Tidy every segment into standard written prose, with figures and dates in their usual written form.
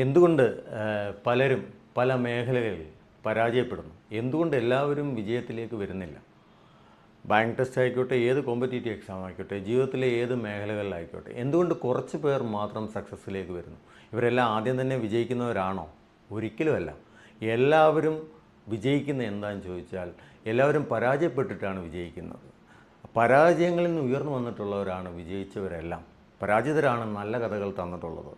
എന്തുകൊണ്ട് പലരും പല മേഖലകളിൽ പരാജയപ്പെടുന്നു? എന്തുകൊണ്ട് എല്ലാവരും വിജയത്തിലേക്ക് വരുന്നില്ല? ബാങ്ക് ടെസ്റ്റ് ആയിക്കോട്ടെ, ഏത് കോമ്പറ്റേറ്റീവ് എക്സാം ആയിക്കോട്ടെ, ജീവിതത്തിലെ ഏത് മേഖലകളിലായിക്കോട്ടെ, എന്തുകൊണ്ട് കുറച്ച് പേർ മാത്രം സക്സസ്സിലേക്ക് വരുന്നു? ഇവരെല്ലാം ആദ്യം തന്നെ വിജയിക്കുന്നവരാണോ? ഒരിക്കലുമല്ല. എല്ലാവരും വിജയിക്കുന്ന എന്താണെന്ന് ചോദിച്ചാൽ എല്ലാവരും പരാജയപ്പെട്ടിട്ടാണ് വിജയിക്കുന്നത്. പരാജയങ്ങളിൽ നിന്ന് ഉയർന്നു വന്നിട്ടുള്ളവരാണ് വിജയിച്ചവരെല്ലാം. പരാജിതരാണ് നല്ല കഥകൾ തന്നിട്ടുള്ളത്.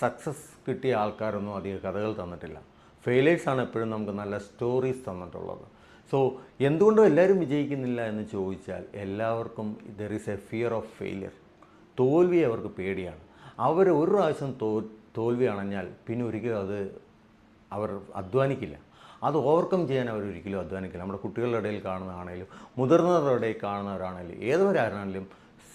സക്സസ് കിട്ടിയ ആൾക്കാരൊന്നും അധികം കഥകൾ തന്നിട്ടില്ല. ഫെയിലേഴ്സാണ് എപ്പോഴും നമുക്ക് നല്ല സ്റ്റോറീസ് തന്നിട്ടുള്ളത്. സോ എന്തുകൊണ്ടും എല്ലാവരും വിജയിക്കുന്നില്ല എന്ന് ചോദിച്ചാൽ എല്ലാവർക്കും there is A fear of failure. തോൽവി അവർക്ക് പേടിയാണ്. അവർ ഒരു പ്രാവശ്യം തോൽവി അണഞ്ഞാൽ പിന്നെ ഒരിക്കലും അത് അവർ അധ്വാനിക്കില്ല. അത് ഓവർകം ചെയ്യാൻ അവർ ഒരിക്കലും അധ്വാനിക്കില്ല. നമ്മുടെ കുട്ടികളുടെ ഇടയിൽ കാണുന്നതാണെങ്കിലും മുതിർന്നവരുടെ ഇടയിൽ കാണുന്നവരാണെങ്കിലും ഏതൊരാണെങ്കിലും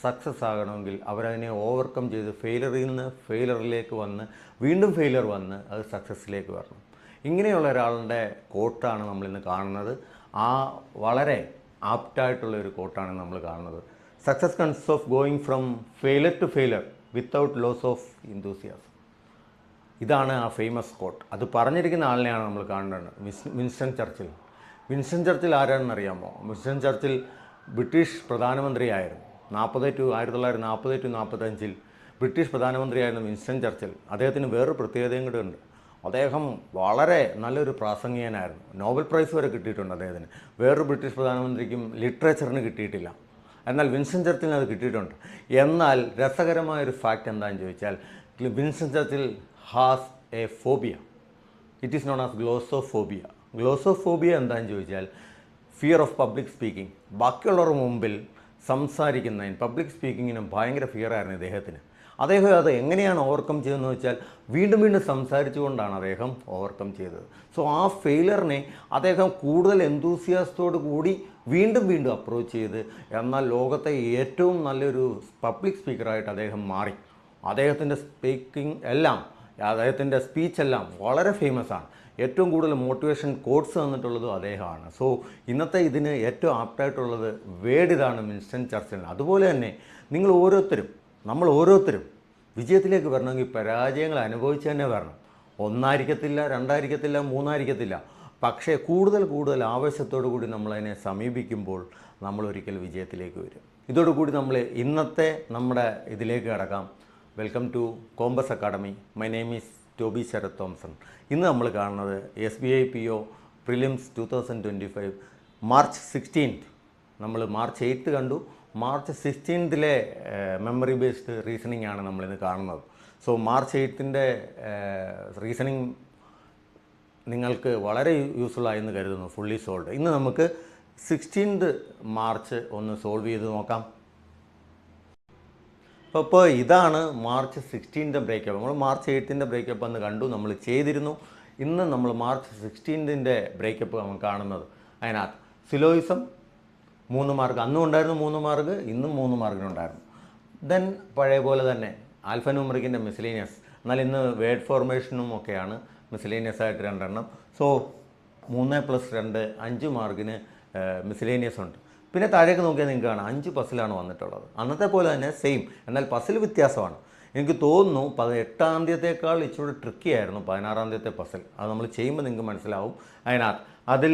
സക്സസ് ആകണമെങ്കിൽ അവരതിനെ ഓവർകം ചെയ്ത് ഫെയിലറിൽ നിന്ന് ഫെയിലറിലേക്ക് വന്ന് വീണ്ടും ഫെയിലർ വന്ന് അത് സക്സസ്സിലേക്ക് വരണം. ഇങ്ങനെയുള്ള ഒരാളുടെ കോട്ടാണ് നമ്മളിന്ന് കാണുന്നത്. ആ വളരെ ആപ്റ്റായിട്ടുള്ള ഒരു കോട്ടാണ് നമ്മൾ കാണുന്നത്. Success consist of going from failure to failure without loss of enthusiasm. ഇതാണ് ആ ഫേമസ് കോട്ട്. അത് പറഞ്ഞിരിക്കുന്ന ആളിനെയാണ് നമ്മൾ കാണേണ്ടത്. Winston Churchill. വിൻസ്റ്റൺ ചർച്ചിൽ ആരാണെന്നറിയാമോ? വിൻസ്റ്റൺ ചർച്ചിൽ ബ്രിട്ടീഷ് പ്രധാനമന്ത്രിയായിരുന്നു. 1940-45 ബ്രിട്ടീഷ് പ്രധാനമന്ത്രിയായിരുന്ന വിൻസ്റ്റൺ ചർച്ചിൽ. അദ്ദേഹത്തിന് വേറൊരു പ്രത്യേകതയും കൂടെ ഉണ്ട്. അദ്ദേഹം വളരെ നല്ലൊരു പ്രാസംഗികനായിരുന്നു. നോബൽ പ്രൈസ് വരെ കിട്ടിയിട്ടുണ്ട് അദ്ദേഹത്തിന്. വേറൊരു ബ്രിട്ടീഷ് പ്രധാനമന്ത്രിക്കും ലിറ്ററേച്ചറിന് കിട്ടിയിട്ടില്ല. എന്നാൽ വിൻസ്റ്റൺ ചർച്ചിലിന് അത് കിട്ടിയിട്ടുണ്ട്. എന്നാൽ രസകരമായൊരു ഫാക്റ്റ് എന്താണെന്ന് ചോദിച്ചാൽ Winston Churchill has a phobia. It is known as glossophobia. Glossophobia എന്താണെന്ന് ചോദിച്ചാൽ ഫിയർ ഓഫ് പബ്ലിക് സ്പീക്കിംഗ്. ബാക്കിയുള്ളവരുടെ മുമ്പിൽ സംസാരിക്കുന്നതിന്, പബ്ലിക് സ്പീക്കിങ്ങിനും ഭയങ്കര ഫിയറായിരുന്നു ഇദ്ദേഹത്തിന്. അദ്ദേഹം അത് എങ്ങനെയാണ് ഓവർകം ചെയ്തതെന്ന് വെച്ചാൽ വീണ്ടും വീണ്ടും സംസാരിച്ചുകൊണ്ടാണ് അദ്ദേഹം ഓവർകം ചെയ്തത്. സോ ആ ഫെയിലറിനെ അദ്ദേഹം കൂടുതൽ എന്തൂസിയാസത്തോടു കൂടി വീണ്ടും വീണ്ടും അപ്രോച്ച് ചെയ്ത് എന്നാൽ ലോകത്തെ ഏറ്റവും നല്ലൊരു പബ്ലിക് സ്പീക്കറായിട്ട് അദ്ദേഹം മാറി. അദ്ദേഹത്തിൻ്റെ സ്പീക്കിംഗ് എല്ലാം, അദ്ദേഹത്തിൻ്റെ സ്പീച്ചെല്ലാം വളരെ ഫേമസ് ആണ്. ഏറ്റവും കൂടുതൽ മോട്ടിവേഷൻ കോട്ട്സ് തന്നിട്ടുള്ളതും അദ്ദേഹമാണ്. സോ ഇന്നത്തെ ഇതിന് ഏറ്റവും ആപ്റ്റായിട്ടുള്ളത് വേർഡ് ഇതാണ്, വിൻസ്റ്റൺ ചർച്ചിലിന്. അതുപോലെ തന്നെ നമ്മൾ ഓരോരുത്തരും വിജയത്തിലേക്ക് വരണമെങ്കിൽ പരാജയങ്ങൾ അനുഭവിച്ച് തന്നെ വരണം. 1 ആയിരിക്കത്തില്ല, 2 ആയിരിക്കത്തില്ല, 3 ആയിരിക്കത്തില്ല. പക്ഷേ കൂടുതൽ ആവേശത്തോടു കൂടി നമ്മളതിനെ സമീപിക്കുമ്പോൾ നമ്മൾ ഒരിക്കൽ വിജയത്തിലേക്ക് വരും. ഇതോടുകൂടി നമ്മൾ ഇന്നത്തെ നമ്മുടെ ഇതിലേക്ക് കടക്കാം. Welcome to Compass Academy. My name is Toby Sharath Thomson. ഇന്ന് നമ്മൾ കാണുന്നത് SBI PO പ്രിലിംസ് 2025 മാർച്ച് 16. നമ്മൾ മാർച്ച് 8 കണ്ടു. മാർച്ച് 16 മെമ്മറി ബേസ്ഡ് റീസണിംഗ് ആണ് നമ്മളിന്ന് കാണുന്നത്. സോ മാർച്ച് 8 റീസണിംഗ് നിങ്ങൾക്ക് വളരെ യൂസ്ഫുൾ ആയെന്ന് കരുതുന്നു. Fully solve. ഇന്ന് നമുക്ക് 16 മാർച്ച് ഒന്ന് സോൾവ് ചെയ്ത് നോക്കാം. അപ്പോൾ ഇതാണ് മാർച്ച് 16 ബ്രേക്കപ്പ്. നമ്മൾ മാർച്ച് 8 ബ്രേക്കപ്പ് എന്ന് കണ്ടു, നമ്മൾ ചെയ്തിരുന്നു. ഇന്ന് നമ്മൾ മാർച്ച് 16 ബ്രേക്കപ്പ് നമ്മൾ കാണുന്നത്. അതിനകത്ത് സിലോയിസം 3 മാർക്ക്, അന്നും ഉണ്ടായിരുന്നു 3 മാർക്ക്, ഇന്നും 3 മാർക്കിനുണ്ടായിരുന്നു. ദെൻ പഴയ പോലെ തന്നെ ആൽഫ ന്യൂമറിക്കിൻ്റെ മിസ്ലേനിയസ്. എന്നാൽ ഇന്ന് വേർഡ് ഫോർമേഷനും ഒക്കെയാണ് മിസ്ലേനിയസ് ആയിട്ട് 2 എണ്ണം. സോ 3+2 5 മാർക്കിന് മിസ്ലേനിയസ് ഉണ്ട്. പിന്നെ താഴേക്ക് നോക്കിയാൽ നിങ്ങൾക്ക് കാണാം 5 പസിലാണ് വന്നിട്ടുള്ളത്. അന്നത്തെ പോലെ തന്നെ സെയിം, എന്നാൽ പസിൽ വ്യത്യാസമാണ്. എനിക്ക് തോന്നുന്നു 18-ാമത്തേക്കാൾ ഇച്ചിരി ട്രിക്കി ആയിരുന്നു 16-ാമത്തെ പസിൽ. അത് നമ്മൾ ചെയ്യുമ്പോൾ നിങ്ങൾക്ക് മനസ്സിലാവും. അതിൽ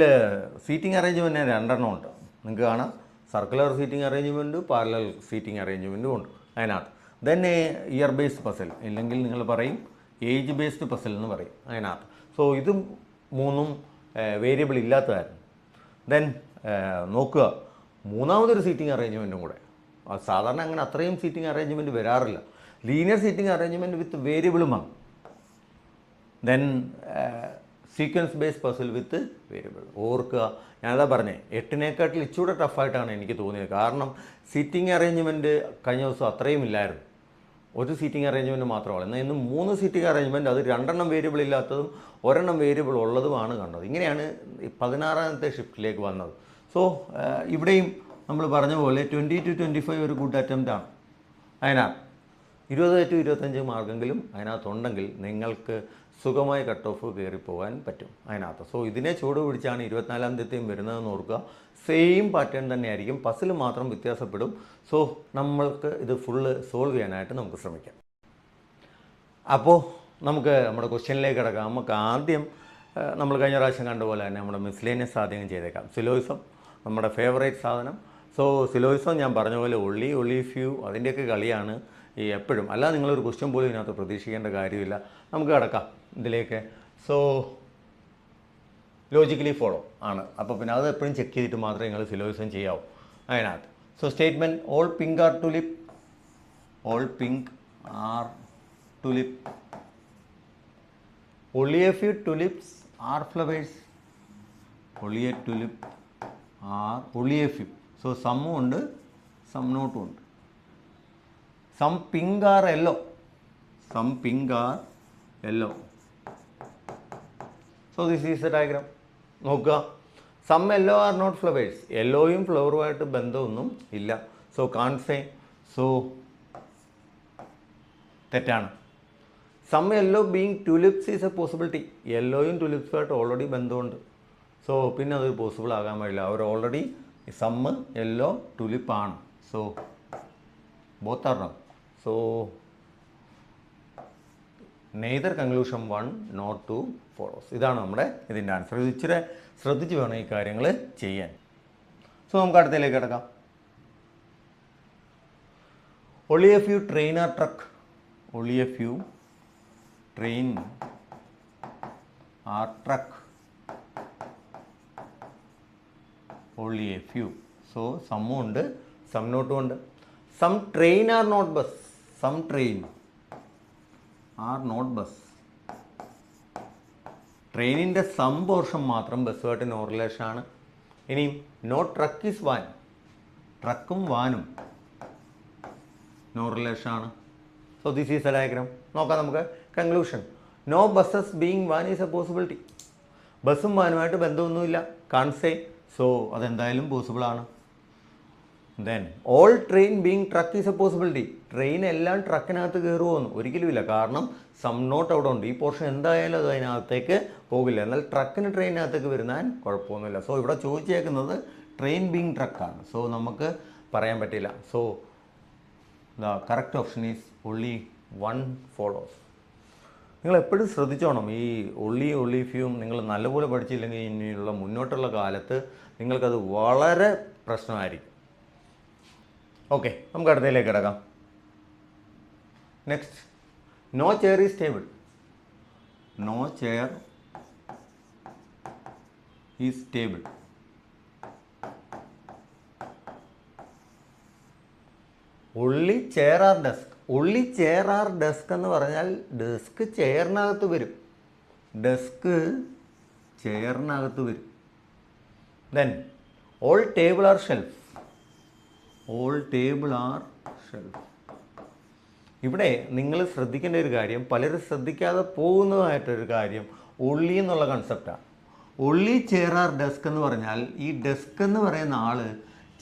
സീറ്റിംഗ് അറേഞ്ച്മെൻറ്റ് 2 എണ്ണം ഉണ്ട്. നിങ്ങൾക്ക് കാണാം, സർക്കുലർ സീറ്റിംഗ് അറേഞ്ച്മെൻറ്റും പാരലൽ സീറ്റിംഗ് അറേഞ്ച്മെൻറ്റും ഉണ്ട് അതിനകത്ത്. ദെൻ ഇയർ ബേസ്ഡ് പസിൽ, ഇല്ലെങ്കിൽ നിങ്ങൾ പറയും ഏജ് ബേസ്ഡ് പസിൽ എന്ന് പറയും അതിനകത്ത്. സോ ഇതും 3ഉം വേരിയബിൾ ഇല്ലാത്തതായിരുന്നു. ദെൻ നോക്കുക, 3ാമതൊരു സീറ്റിംഗ് അറേഞ്ച്മെൻറ്റും കൂടെ. സാധാരണ അങ്ങനെ അത്രയും സീറ്റിംഗ് അറേഞ്ച്മെൻറ്റ് വരാറില്ല. ലീനിയർ സീറ്റിംഗ് അറേഞ്ച്മെൻറ്റ് വിത്ത് വേരിയബിളുമാണ്. ദെൻ സീക്വൻസ് ബേസ്ഡ് പസിൽ വിത്ത് വേരിയബിൾ. ഓർക്കുക, ഞാനതാ പറഞ്ഞേ, 8നേക്കാട്ടിൽ ഇച്ചിരി ടഫായിട്ടാണ് എനിക്ക് തോന്നിയത്. കാരണം സീറ്റിംഗ് അറേഞ്ച്മെൻറ്റ് കഴിഞ്ഞ ദിവസം അത്രയും ഇല്ലായിരുന്നു. ഒരു സീറ്റിംഗ് അറേഞ്ച്മെൻറ്റ് മാത്രമാണ്. എന്നാൽ ഇന്ന് 3 സീറ്റിംഗ് അറേഞ്ച്മെൻറ്റ്, അത് 2 എണ്ണം വേരിയബിൾ ഇല്ലാത്തതും 1 എണ്ണം വേരിയബിൾ ഉള്ളതുമാണ് കണ്ടത്. ഇങ്ങനെയാണ് 16ാമത്തെ ഷിഫ്റ്റിലേക്ക് വന്നത്. സോ ഇവിടെയും നമ്മൾ പറഞ്ഞ പോലെ 20 to 25 ഒരു ഗുഡ് അറ്റംപ്റ്റാണ്. അതിനകത്ത് 20 to 25 മാർക്കെങ്കിലും അതിനകത്തുണ്ടെങ്കിൽ നിങ്ങൾക്ക് സുഖമായി കട്ട് ഓഫ് കയറിപ്പോകാൻ പറ്റും അതിനകത്ത്. സോ ഇതിനെ ചൂട് പിടിച്ചാണ് 24ാമത്തെയും വരുന്നതെന്ന് ഓർക്കുക. സെയിം പാറ്റേൺ തന്നെയായിരിക്കും, പസിൽ മാത്രം വ്യത്യാസപ്പെടും. സോ നമ്മൾക്ക് ഇത് ഫുള്ള് സോൾവ് ചെയ്യാനായിട്ട് നമുക്ക് ശ്രമിക്കാം. അപ്പോൾ നമുക്ക് നമ്മുടെ ക്വസ്റ്റ്യനിലേക്ക് കിടക്കാം. നമുക്ക് ആദ്യം നമ്മൾ കഴിഞ്ഞ പ്രാവശ്യം കണ്ടുപോലെ തന്നെ നമ്മുടെ മിസ്ലേനിയസ് ആദ്യം ചെയ്തേക്കാം. സിലോയിസം നമ്മുടെ ഫേവറേറ്റ് സാധനം. സോ സിലോയിസം ഞാൻ പറഞ്ഞ പോലെ ഒള്ളി ഫ്യൂ അതിൻ്റെയൊക്കെ കളിയാണ് ഈ എപ്പോഴും. അല്ലാതെ നിങ്ങളൊരു ക്വസ്റ്റ്യൻ പോലും ഇതിനകത്ത് പ്രതീക്ഷിക്കേണ്ട കാര്യമില്ല. നമുക്ക് കിടക്കാം ഇതിലേക്ക്. സോ ലോജിക്കലി ഫോളോ ആണ്. അപ്പോൾ പിന്നെ അത് എപ്പോഴും ചെക്ക് ചെയ്തിട്ട് മാത്രമേ നിങ്ങൾ സിലോയിസം ചെയ്യാവൂ അതിനകത്ത്. So statement all pink are tulip, all pink are tulip, only a few tulips are flowers, only a tulip are only a few. So some ഉണ്ട്, some not ഉണ്ട്. Some pink are yellow, some pink are yellow. So this is the diagram. നോക്കുക, some yellow are not flowers. യെല്ലോയും ഫ്ലവറുമായിട്ട് ബന്ധമൊന്നും ഇല്ല. So can't say. So തെറ്റാണ്. Some yellow being tulips is a possibility. യെല്ലോയും ടുലിപ്സുമായിട്ട് already ബന്ധമുണ്ട്. സോ പിന്നെ അത് പോസിബിൾ ആകാൻ വഴിയില്ല. അവർ ഓൾറെഡി സമ്മ് യെല്ലോ ടുലിപ്പാണ്. So both are wrong. So neither conclusion 1 nor 2 follows. ഇതാണ് നമ്മുടെ ഇതിൻ്റെ ആൻസർ. ഇത് ഇച്ചിരി ശ്രദ്ധിച്ച് വേണം ഈ കാര്യങ്ങൾ ചെയ്യാൻ. സോ നമുക്ക് അടുത്തതിലേക്ക് കിടക്കാം. only a few train or truck, only a few train or truck, only a few. So some ഉണ്ട്, some not ഉണ്ട്. Some train are not bus, some train are not bus. ട്രെയിനിൻ്റെ സം പോർഷൻ മാത്രം ബസ്സുമായിട്ട് no relation ആണ്. ഇനിയും no truck is van, ട്രക്കും വാനും no relation ആണ്. So this is a diagram. നോക്കാം നമുക്ക് conclusion. No buses being van is a possibility. ബസ്സും വാനുമായിട്ട് ബന്ധമൊന്നുമില്ല. കാൺസേ. സോ അതെന്തായാലും പോസിബിളാണ്. Then all train being truck is a possibility. Train എല്ലാം ട്രക്കിനകത്ത് കയറുമോന്ന് ഒരിക്കലുമില്ല. കാരണം സം നോട്ട് അവിടെ ഉണ്ട്. ഈ പോർഷൻ എന്തായാലും അത് അതിനകത്തേക്ക് പോകില്ല. എന്നാൽ ട്രക്കിന് ട്രെയിനകത്തേക്ക് വരുന്നാൽ കുഴപ്പമൊന്നുമില്ല. സോ ഇവിടെ ചോദിച്ചേക്കുന്നത് ട്രെയിൻ ബീങ് ട്രക്കാണ്. സോ നമുക്ക് പറയാൻ പറ്റില്ല. So the correct option is only 1 follows. നിങ്ങൾ എപ്പോഴും ശ്രദ്ധിച്ചോണം. ഈ ഒള്ളി ഫ്യൂം നിങ്ങൾ നല്ലപോലെ പഠിച്ചില്ലെങ്കിൽ ഇനിയുള്ള മുന്നോട്ടുള്ള കാലത്ത് നിങ്ങൾക്കത് വളരെ പ്രശ്നമായിരിക്കും. ഓക്കെ, നമുക്ക് അടുത്തതിലേക്ക് കിടക്കാം. Next, no chair is table. No chair is table. Only chair are desk. Only chair are desk എന്ന് പറഞ്ഞാൽ ഡെസ്ക് ചെയറിനകത്ത് വരും. ഡെസ്ക് ചെയറിനകത്ത് വരും. Then all table are shelf. All table are shelf. ഇവിടെ നിങ്ങൾ ശ്രദ്ധിക്കേണ്ട ഒരു കാര്യം, പലരും ശ്രദ്ധിക്കാതെ പോകുന്നതായിട്ടൊരു കാര്യം ഒള്ളി എന്നുള്ള കൺസെപ്റ്റാണ്. ഒള്ളി ചെയർ ആർ ഡെസ്ക് എന്ന് പറഞ്ഞാൽ ഈ ഡെസ്ക് എന്ന് പറയുന്ന ആൾ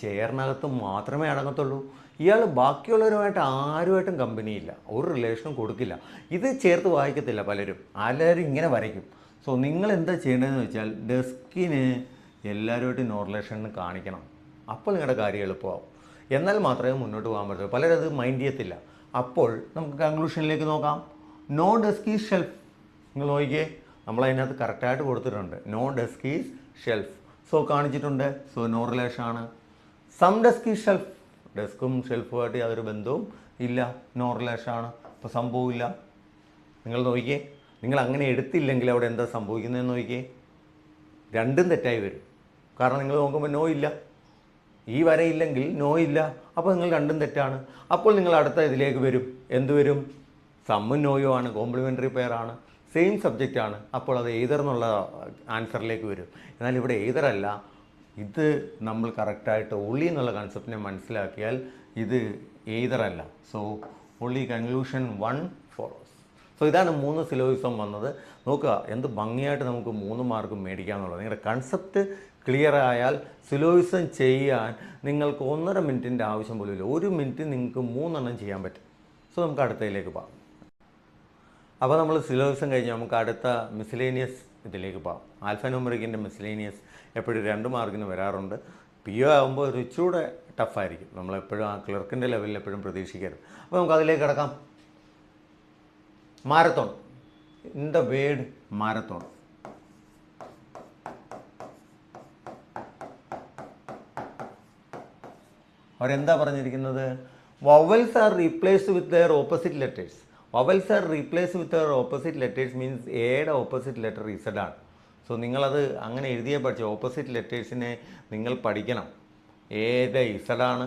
ചെയറിനകത്ത് മാത്രമേ അടങ്ങത്തുള്ളൂ. ഇയാൾ ബാക്കിയുള്ളവരുമായിട്ട് ആരുമായിട്ടും കമ്പനിയില്ല, ഒരു റിലേഷനും കൊടുക്കില്ല. ഇത് ചേർത്ത് വായിക്കത്തില്ല പലരും. എല്ലാവരും ഇങ്ങനെ വരയ്ക്കും. സോ നിങ്ങൾ എന്താ ചെയ്യേണ്ടതെന്ന് വെച്ചാൽ ഡെസ്കിന് എല്ലാവരുമായിട്ടും നോ റിലേഷൻ കാണിക്കണം. അപ്പോൾ നിങ്ങളുടെ കാര്യം എളുപ്പമാവും. എന്നാൽ മാത്രമേ മുന്നോട്ട് പോകാൻ പറ്റുള്ളൂ. പലരും അത് മൈൻഡ് ചെയ്യത്തില്ല. അപ്പോൾ നമുക്ക് കൺക്ലൂഷനിലേക്ക് നോക്കാം. No desk is shelf. നിങ്ങൾ നോക്കിയേ, നമ്മളതിനകത്ത് കറക്റ്റായിട്ട് കൊടുത്തിട്ടുണ്ട്. No desk is shelf. So കാണിച്ചിട്ടുണ്ട്. സോ നോ റിലേഷൻ ആണ്. Some desk is shelf. ഡെസ്കും ഷെൽഫുമായിട്ട് യാതൊരു ബന്ധവും ഇല്ല, നോ റിലേഷൻ ആണ്. അപ്പോൾ സംഭവമില്ല. നിങ്ങൾ നോക്കിയേ, നിങ്ങൾ അങ്ങനെ എടുത്തില്ലെങ്കിൽ അവിടെ എന്താ സംഭവിക്കുന്നതെന്ന് നോക്കിയേ, രണ്ടും തെറ്റായി വരും. കാരണം നിങ്ങൾ നോക്കുമ്പോൾ നോ ഇല്ല, ഈ വരയില്ലെങ്കിൽ നോ ഇല്ല. അപ്പോൾ നിങ്ങൾ രണ്ടും തെറ്റാണ്. അപ്പോൾ നിങ്ങൾ അടുത്ത ഇതിലേക്ക് വരും. എന്ത് വരും? സമ്മും നോയോ ആണ്, കോംപ്ലിമെൻ്ററി പെയർ ആണ്, സെയിം സബ്ജക്റ്റ് ആണ്. അപ്പോൾ അത് എയ്തർ എന്നുള്ള ആൻസറിലേക്ക് വരും. എന്നാൽ ഇവിടെ എയ്തർ അല്ല. ഇത് നമ്മൾ കറക്റ്റായിട്ട് ഒള്ളി എന്നുള്ള കൺസെപ്റ്റിനെ മനസ്സിലാക്കിയാൽ ഇത് എയ്തർ അല്ല. So only conclusion 1 follows. So ഇതാണ് 3 സിലോയിസം വന്നത്. നോക്കുക, എന്ത് ഭംഗിയായിട്ട് നമുക്ക് 3 മാർക്ക് മേടിക്കാമെന്നുള്ളത്. നിങ്ങളുടെ കൺസെപ്റ്റ് ക്ലിയർ ആയാൽ സിലോയിസം ചെയ്യാൻ നിങ്ങൾക്ക് 1.5 മിനിറ്റിൻ്റെ ആവശ്യം പോലും ഇല്ല. 1 മിനിറ്റ് നിങ്ങൾക്ക് 3 എണ്ണം ചെയ്യാൻ പറ്റും. സോ നമുക്ക് അടുത്തതിലേക്ക് പോകാം. അപ്പോൾ നമ്മൾ സിലോയിസം കഴിഞ്ഞ് നമുക്ക് അടുത്ത മിസ്ലേനിയസ് ഇതിലേക്ക് പോകാം. ആൽഫാന്യൂമറിക്കിൻ്റെ മിസ്ലേനിയസ് എപ്പോഴും 2 മാർക്കിന് വരാറുണ്ട്. PO ആകുമ്പോൾ ഒരു ഇച്ചിരൂടെ ടഫായിരിക്കും. നമ്മളെപ്പോഴും ആ ക്ലർക്കിൻ്റെ ലെവലിൽ എപ്പോഴും പ്രതീക്ഷിക്കരുത്. അപ്പോൾ നമുക്ക് അതിലേക്ക് കിടക്കാം. Marathon. In the word marathon. അവരെന്താ പറഞ്ഞിരിക്കുന്നത്? Vowels R replaced with their opposite letters. Vowels R replaced with their opposite letters means എയുടെ ഓപ്പോസിറ്റ് ലെറ്റർ ഇസഡ് ആണ്. സോ നിങ്ങളത് അങ്ങനെ എഴുതിയേ പഠിച്ചു. ഓപ്പോസിറ്റ് ലെറ്റേഴ്സിനെ നിങ്ങൾ പഠിക്കണം. എയുടെ ഇസഡാണ്,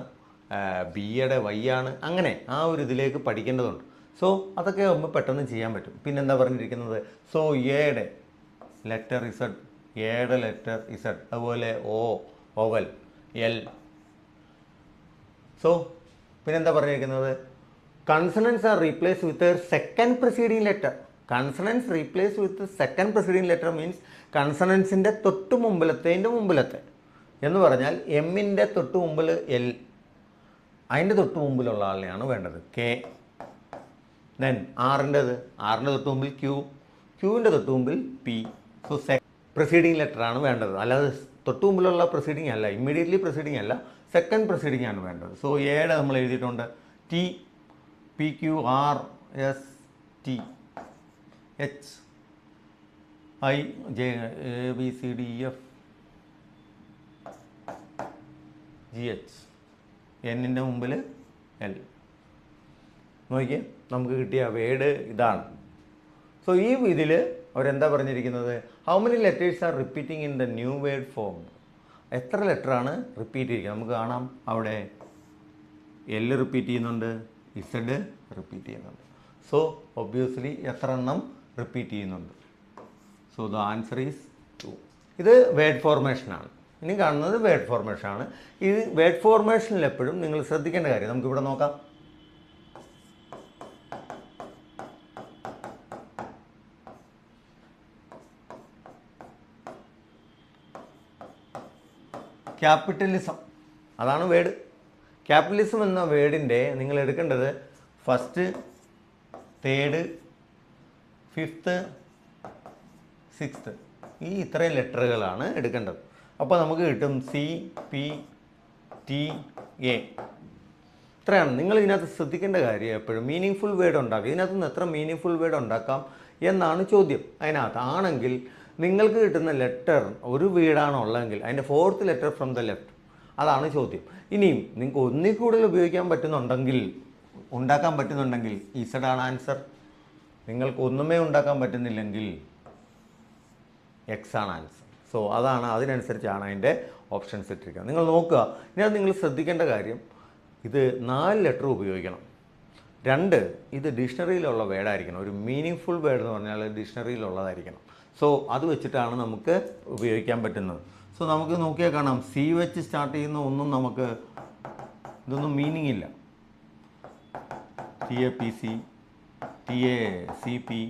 ബിയുടെ വൈ ആണ്, അങ്ങനെ ആ ഒരു ഇതിലേക്ക് പഠിക്കേണ്ടതുണ്ട്. സോ അതൊക്കെ ആകുമ്പോൾ പെട്ടെന്ന് ചെയ്യാൻ പറ്റും. പിന്നെന്താ പറഞ്ഞിരിക്കുന്നത്? സോ എയുടെ ലെറ്റർ ഇസഡ്, എയുടെ ലെറ്റർ ഇസഡ്, അതുപോലെ ഒ, വവൽ, എൽ. സോ പിന്നെന്താ പറഞ്ഞിരിക്കുന്നത്? Consonants are replace with second preceding letter. Consonants replace with second preceding letter means കൺസണൻസിൻ്റെ തൊട്ട് മുമ്പിലത്തെ എന്ന് പറഞ്ഞാൽ എമ്മിൻ്റെ തൊട്ട് മുമ്പിൽ എൽ, അതിൻ്റെ തൊട്ട് മുമ്പിലുള്ള ആളിനെയാണ് വേണ്ടത്, കെ. ദെൻ ആറിൻ്റെ തൊട്ട് മുമ്പിൽ ക്യൂ, ക്യൂവിൻ്റെ തൊട്ട് മുമ്പിൽ പി. സോ പ്രിസീഡിങ് ലെറ്ററാണ് വേണ്ടത്, അല്ലാതെ തൊട്ട് മുമ്പിലുള്ള പ്രൊസീഡിങ് അല്ല, ഇമ്മീഡിയറ്റ്ലി പ്രൊസീഡിങ് അല്ല, സെക്കൻഡ് പ്രൊസീഡിങ് ആണ് വേണ്ടത്. സോ എയുടെ നമ്മൾ എഴുതിയിട്ടുണ്ട് T, P Q R S T, H I J A B C D E F G H, എന്നിൻ്റെ മുമ്പിൽ എൽ. നോക്കിയേ, നമുക്ക് കിട്ടിയ വേർഡ് ഇതാണ്. സോ ഈ ഇതിൽ അവരെന്താ പറഞ്ഞിരിക്കുന്നത്? How many letters are repeating in the new word form. എത്ര ലെറ്ററാണ് റിപ്പീറ്റ് ചെയ്തിരിക്കുന്നത്? നമുക്ക് കാണാം അവിടെ എൽ റിപ്പീറ്റ് ചെയ്യുന്നുണ്ട്, ഇസഡ് റിപ്പീറ്റ് ചെയ്യുന്നുണ്ട്. സോ ഒബ്വിയസ്ലി എത്ര എണ്ണം റിപ്പീറ്റ് ചെയ്യുന്നുണ്ട്? So the answer is 2. ഇത് വേർഡ് ഫോർമേഷനാണ്. ഇനി കാണുന്നത് വേർഡ് ഫോർമേഷനാണ്. ഈ വേർഡ് ഫോർമേഷനിൽ എപ്പോഴും നിങ്ങൾ ശ്രദ്ധിക്കേണ്ട കാര്യം നമുക്കിവിടെ നോക്കാം. ക്യാപിറ്റലിസം, അതാണ് വേർഡ്. ക്യാപിറ്റലിസം എന്ന വേർഡിൻ്റെ നിങ്ങൾ എടുക്കേണ്ടത് ഫസ്റ്റ്, തേർഡ്, ഫിഫ്ത്ത്, സിക്സ്ത്ത്, ഈ ഇത്രയും ലെറ്ററുകളാണ് എടുക്കേണ്ടത്. അപ്പോൾ നമുക്ക് കിട്ടും സി, പി, ടി, എ. ഇത്രയാണ്. നിങ്ങൾ ഇതിനകത്ത് ശ്രദ്ധിക്കേണ്ട കാര്യം എപ്പോഴും മീനിങ് ഫുൾ വേർഡ് ഉണ്ടാക്കുക. ഇതിനകത്ത് നിന്ന് എത്ര മീനിങ് ഫുൾ വേർഡ് ഉണ്ടാക്കാം എന്നാണ് ചോദ്യം. അതിനകത്ത് ആണെങ്കിൽ നിങ്ങൾക്ക് കിട്ടുന്ന ലെറ്റർ ഒരു വീടാണോ ഉള്ളതെങ്കിൽ അതിൻ്റെ 4th letter from the left, അതാണ് ചോദ്യം. ഇനിയും നിങ്ങൾക്ക് ഒന്നിൽ കൂടുതൽ ഉണ്ടാക്കാൻ പറ്റുന്നുണ്ടെങ്കിൽ ഇസഡാണ് ആൻസർ. നിങ്ങൾക്ക് ഒന്നുമേ ഉണ്ടാക്കാൻ പറ്റുന്നില്ലെങ്കിൽ എക്സ് ആണ് ആൻസർ. സോ അതാണ്, അതിനനുസരിച്ചാണ് അതിൻ്റെ ഓപ്ഷൻസ് ഇട്ടിരിക്കുന്നത്. നിങ്ങൾ നോക്കുക. ഇതിനകത്ത് നിങ്ങൾ ശ്രദ്ധിക്കേണ്ട കാര്യം, ഇത് 4 ലെറ്റർ ഉപയോഗിക്കണം. 2, ഇത് ഡിക്ഷണറിയിലുള്ള വേർഡായിരിക്കണം. ഒരു മീനിങ് ഫുൾ വേർഡ് എന്ന് പറഞ്ഞാൽ ഡിക്ഷണറിയിലുള്ളതായിരിക്കണം. സോ അത് വെച്ചിട്ടാണ് നമുക്ക് ഉപയോഗിക്കാൻ പറ്റുന്നത്. സോ നമുക്ക് നോക്കിയാൽ കാണാം, സി വെച്ച് സ്റ്റാർട്ട് ചെയ്യുന്ന ഒന്നും നമുക്ക് ഇതൊന്നും മീനിങ് ഇല്ല. T A P C, T A C P,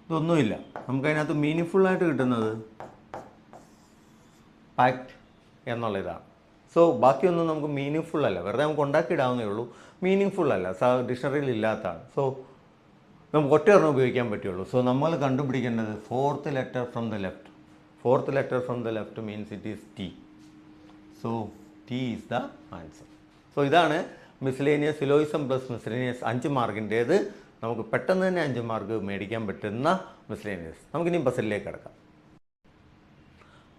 ഇതൊന്നുമില്ല. നമുക്കതിനകത്ത് മീനിങ് ഫുള്ളായിട്ട് കിട്ടുന്നത് പാക്ട് എന്നുള്ള ഇതാണ്. സോ ബാക്കിയൊന്നും നമുക്ക് മീനിങ് ഫുൾ അല്ല, വെറുതെ നമുക്ക് ഉണ്ടാക്കിയിടാവുന്നേ ഉള്ളൂ. മീനിങ് ഫുൾ അല്ല, ഡിക്ഷണറിയിൽ ഇല്ലാത്തതാണ്. സോ നമുക്ക് ഒറ്റയൊരെണ്ണം ഉപയോഗിക്കാൻ പറ്റുള്ളൂ. സോ നമ്മൾ കണ്ടുപിടിക്കേണ്ടത് 4th letter from the left. 4th letter from the left means it is T. So T is the answer. So ഇതാണ് മിസ്ലേനിയസ്, സിലോയിസം പ്ലസ് മിസ്ലേനിയസ് 5 മാർക്കിൻ്റേത്. നമുക്ക് പെട്ടെന്ന് തന്നെ 5 മാർക്ക് മേടിക്കാൻ പറ്റുന്ന മിസ്ലേനിയസ്. നമുക്കിനി പസിലിലേക്ക് കിടക്കാം.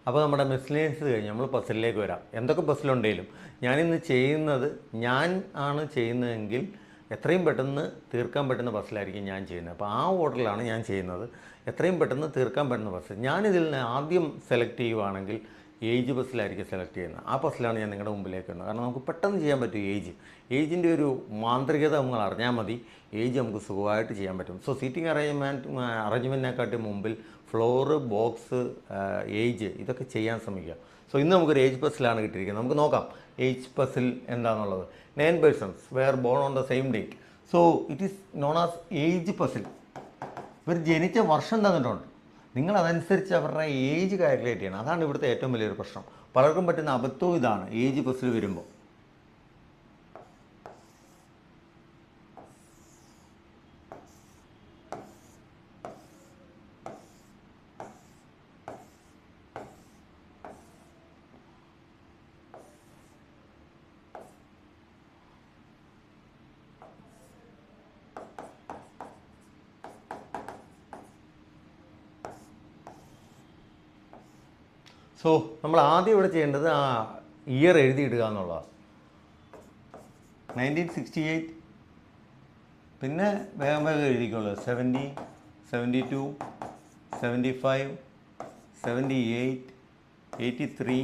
അപ്പോൾ നമ്മുടെ മിസ്ലേനിയസ് കഴിഞ്ഞ് നമ്മൾ പസിലിലേക്ക് വരാം. എന്തൊക്കെ പസിലുണ്ടെങ്കിലും ഞാനിന്ന് ചെയ്യുന്നത്, ഞാൻ ആണ് ചെയ്യുന്നതെങ്കിൽ എത്രയും പെട്ടെന്ന് തീർക്കാൻ പറ്റുന്ന പസിലായിരിക്കും ഞാൻ ചെയ്യുന്നത്. അപ്പോൾ ആ ഓർഡറിലാണ് ഞാൻ ചെയ്യുന്നത്. എത്രയും പെട്ടെന്ന് തീർക്കാൻ പറ്റുന്ന പസിൽ ഞാനിതിൽ നിന്ന് ആദ്യം സെലക്ട് ചെയ്യുവാണെങ്കിൽ ഏജ് പസിലായിരിക്കും സെലക്ട് ചെയ്യുന്നത്. ആ പസിലാണ് ഞാൻ നിങ്ങളുടെ മുമ്പിലേക്ക് വരുന്നത്. കാരണം നമുക്ക് പെട്ടെന്ന് ചെയ്യാൻ പറ്റും. ഏജിൻ്റെ ഒരു മാന്ത്രികത നമ്മൾ അറിഞ്ഞാൽ മതി. ഏജ് നമുക്ക് സുഖമായിട്ട് ചെയ്യാൻ പറ്റും. സോ സീറ്റിംഗ് അറേഞ്ച്മെൻറ്റിനെക്കാട്ടി മുമ്പിൽ ഫ്ലോറ്, ബോക്സ്, ഏജ് ഇതൊക്കെ ചെയ്യാൻ ശ്രമിക്കുക. സോ ഇന്ന് നമുക്കൊരു ഏജ് പസിലാണ് കിട്ടിയിരിക്കുന്നത്. നമുക്ക് നോക്കാം ഏജ് പസിൽ എന്താണെന്നുള്ളത്. 9 persons were born on the same date. So it is known as age puzzle. ഇവർ ജനിച്ച വർഷം തന്നിട്ടുണ്ട്. നിങ്ങൾ അതനുസരിച്ച് അവരുടെ ഏജ് കാൽക്കുലേറ്റ് ചെയ്യണം. അതാണ് ഇവിടുത്തെ ഏറ്റവും വലിയൊരു പ്രശ്നം. പലർക്കും പറ്റുന്ന അബദ്ധവും ഇതാണ് ഏജ് പസിൽ വരുമ്പോൾ. സോ നമ്മൾ ആദ്യം ഇവിടെ ചെയ്യേണ്ടത് ആ ഇയർ എഴുതിയിടുക എന്നുള്ളതാണ്. 1968, പിന്നെ വേഗം വേഗം എഴുതിക്കോളൂ. 70, 72, 75, 78, 83,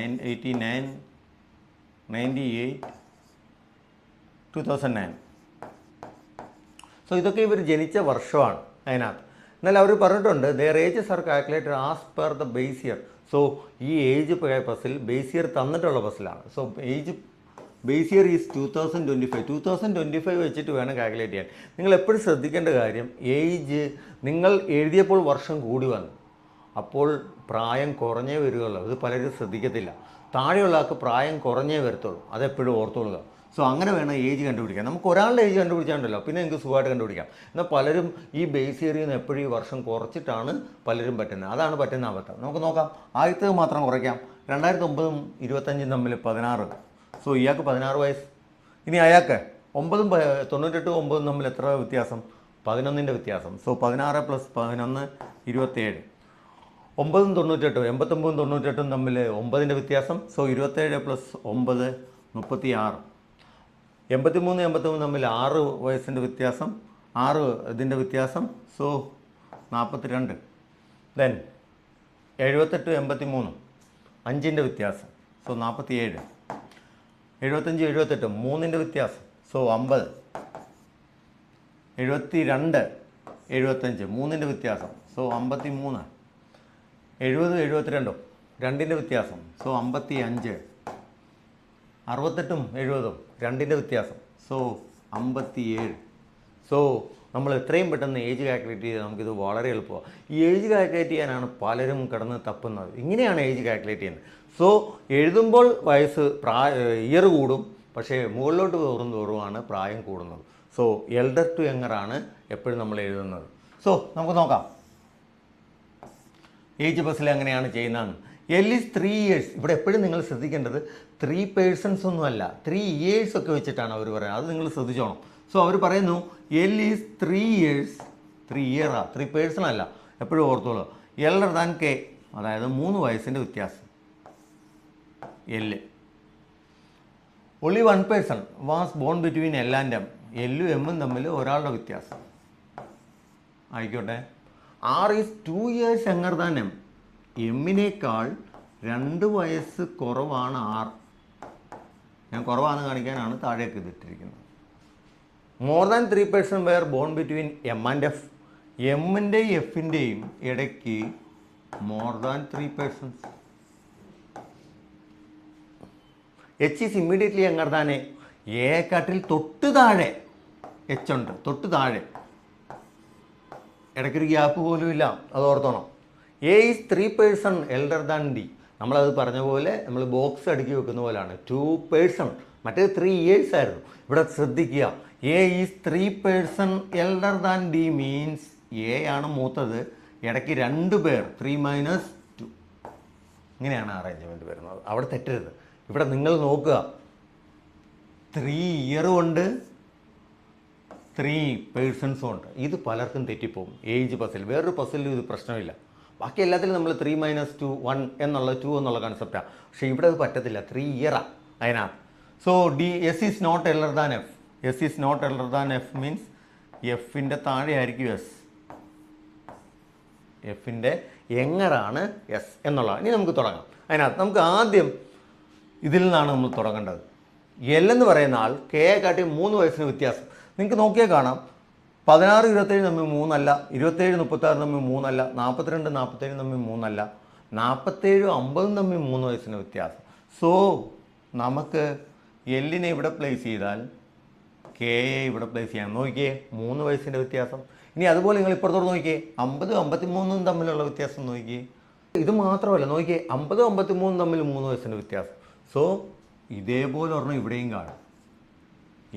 89, 98, 2009. സോ ഇതൊക്കെ ഇവർ ജനിച്ച വർഷമാണ് അതിനകത്ത്. എന്നാൽ അവർ പറഞ്ഞിട്ടുണ്ട് their ages are calculated as per the base year. So ഈ ഏജ് പസിൽ ബേസ് ഇയർ തന്നിട്ടുള്ള പസിലാണ്. So age base year is 2025. 2025 വെച്ചിട്ട് വേണം കാൽക്കുലേറ്റ് ചെയ്യാൻ. നിങ്ങൾ എപ്പോഴും ശ്രദ്ധിക്കേണ്ട കാര്യം, ഏജ് നിങ്ങൾ എഴുതിയപ്പോൾ വർഷം കൂടി വന്നു, അപ്പോൾ പ്രായം കുറഞ്ഞേ വരികയുള്ളൂ. ഇത് പലരും ശ്രദ്ധിക്കത്തില്ല. താഴെയുള്ള ആൾക്ക് പ്രായം കുറഞ്ഞേ വരത്തുള്ളൂ, അതെപ്പോഴും ഓർത്തോളുക. സോ അങ്ങനെ വേണം ഏജ് കണ്ടുപിടിക്കാൻ. നമുക്ക് ഒരാളുടെ ഏജ് കണ്ടുപിടിച്ചാണ്ടല്ലോ, പിന്നെ നിങ്ങൾക്ക് സുഖമായിട്ട് കണ്ടുപിടിക്കാം. എന്നാൽ പലരും ഈ ബേസ് ഇയറിൽ നിന്ന് എപ്പോഴും ഈ വർഷം കുറച്ചിട്ടാണ് പലരും പറ്റുന്നത്. അതാണ് പറ്റുന്ന അബദ്ധം. നമുക്ക് നോക്കാം. ആദ്യത്തേത് മാത്രം കുറയ്ക്കാം. 2009 25 തമ്മിൽ 16. സോ ഇയാൾക്ക് 16 വയസ്സ്. ഇനി അയാൾക്ക് 9 98 9 തമ്മിൽ എത്ര വ്യത്യാസം? 11ൻ്റെ വ്യത്യാസം. സോ 16 + 11 27. 9 98 89 98 തമ്മിൽ 9ൻ്റെ വ്യത്യാസം. സോ 27 + 9 36. 83 83 തമ്മിൽ 6 വയസ്സിൻ്റെ വ്യത്യാസം, 6 ഇതിൻ്റെ വ്യത്യാസം. സോ 42. ദെൻ 78 83 5ൻ്റെ വ്യത്യാസം. സോ 47. 75 78 3ൻ്റെ വ്യത്യാസം. സോ 50. 72 75 3ൻ്റെ വ്യത്യാസം. സോ 53. 70 72 2ൻ്റെ വ്യത്യാസം. സോ 55. 68 70 2ൻ്റെ വ്യത്യാസം. സോ 57. സോ നമ്മൾ എത്രയും പെട്ടെന്ന് ഏജ് കാൽക്കുലേറ്റ് ചെയ്താൽ നമുക്കിത് വളരെ എളുപ്പമാണ്. ഈ ഏജ് കാൽക്കുലേറ്റ് ചെയ്യാനാണ് പലരും കിടന്ന് തപ്പുന്നത്. ഇങ്ങനെയാണ് ഏജ് കാൽക്കുലേറ്റ് ചെയ്യുന്നത്. സോ എഴുതുമ്പോൾ വയസ്സ് ഇയർ കൂടും, പക്ഷേ മുകളിലോട്ട് തോറുമാണ് പ്രായം കൂടുന്നത്. സോ എൽഡർ ടു യങ്ങറാണ് എപ്പോഴും നമ്മൾ എഴുതുന്നത്. സോ നമുക്ക് നോക്കാം ഏജ് ബസ്സിൽ എങ്ങനെയാണ് ചെയ്യുന്നതെന്ന്. L is 3 years. ഇവിടെ എപ്പോഴും നിങ്ങൾ ശ്രദ്ധിക്കേണ്ടത് 3 persons ഒന്നുമല്ല, 3 years ഒക്കെ വെച്ചിട്ടാണ് അവർ പറയുന്നത്. അത് നിങ്ങൾ ശ്രദ്ധിച്ചോണം. സോ അവർ പറയുന്നു L is 3 years. 3 year 3 person അല്ല, എപ്പോഴും ഓർത്തോളൂ. എൽഡർ ദാൻ കെ, അതായത് 3 വയസ്സിൻ്റെ വ്യത്യാസം. L. Only 1 person was born between L and M. എല്ലും എമ്മും തമ്മിൽ ഒരാളുടെ വ്യത്യാസം ആയിക്കോട്ടെ. R is 2 years younger than M. എമ്മിനേക്കാൾ 2 വയസ്സ് കുറവാണ് ആർ. ഞാൻ കുറവാണെന്ന് കാണിക്കാനാണ് താഴേക്ക് ഇതിട്ടിരിക്കുന്നത്. More than 3 person were born between M and F. എമ്മിൻ്റെയും എഫിൻ്റെയും ഇടയ്ക്ക് more than 3 persons. H is immediately younger than A. എക്കാട്ടിൽ തൊട്ട് താഴെ എച്ച് ഉണ്ട്, തൊട്ട് താഴെ, ഇടയ്ക്കൊരു ഗ്യാപ്പ് പോലും ഇല്ല, അത് ഓർത്തോണം. A is 3 person elder than D. നമ്മളത് പറഞ്ഞ പോലെ നമ്മൾ ബോക്സ് അടുക്കി വെക്കുന്ന പോലെയാണ്. 2 person, മറ്റേത് 3 years ആയിരുന്നു. ഇവിടെ ശ്രദ്ധിക്കുക, A is 3 person elder than D means A ആണ് മൂത്തത്, ഇടയ്ക്ക് 2 പേർ 3 - 2. ഇങ്ങനെയാണ് അറേഞ്ച്മെൻറ്റ് വരുന്നത്. അവിടെ തെറ്റരുത്. ഇവിടെ നിങ്ങൾ നോക്കുക, 3 year ഉണ്ട്, 3 persons ഉണ്ട്. ഇത് പലർക്കും തെറ്റിപ്പോകും ഏജ് പസിൽ. വേറൊരു പസിലും ഇത് പ്രശ്നമില്ല. ബാക്കി എല്ലാത്തിലും നമ്മൾ 3 - 2 1 എന്നുള്ള 2 എന്നുള്ള കൺസെപ്റ്റാണ്. പക്ഷേ ഇവിടെ അത് പറ്റത്തില്ല, 3 year അതിനകത്ത്. So D S is not elder than F. S is not elder than F means എഫിൻ്റെ താഴെ ആയിരിക്കും എസ്. എഫിൻ്റെ യങ്ങറാണ് എസ് എന്നുള്ളതാണ്. ഇനി നമുക്ക് തുടങ്ങാം. അതിനകത്ത് നമുക്ക് ആദ്യം ഇതിൽ നിന്നാണ് നമ്മൾ തുടങ്ങേണ്ടത്. എൽ എന്ന് പറയുന്ന ആൾ കെയെ കാട്ടി 3 വയസ്സിന് വ്യത്യാസം. നിങ്ങൾക്ക് നോക്കിയാൽ കാണാം, 16 27 തമ്മിൽ 3 അല്ല, 27 36 തമ്മിൽ 3 അല്ല, 42 47 തമ്മിൽ 3 അല്ല, 47 50 തമ്മിൽ 3 വയസ്സിന് വ്യത്യാസം. സോ നമുക്ക് എല്ലിനെ ഇവിടെ പ്ലേസ് ചെയ്താൽ കെയെ ഇവിടെ പ്ലേസ് ചെയ്യാം. നോക്കിയേ, 3 വയസ്സിൻ്റെ വ്യത്യാസം. ഇനി അതുപോലെ നിങ്ങൾ ഇപ്പുറത്തോട് നോക്കിയേ, 50 53 തമ്മിലുള്ള വ്യത്യാസം നോക്കിയേ. ഇത് മാത്രമല്ല, നോക്കിയേ, 50 53 തമ്മിൽ 3 വയസ്സിൻ്റെ വ്യത്യാസം. സോ ഇതേപോലെ ഒരെണ്ണം ഇവിടെയും കാണും.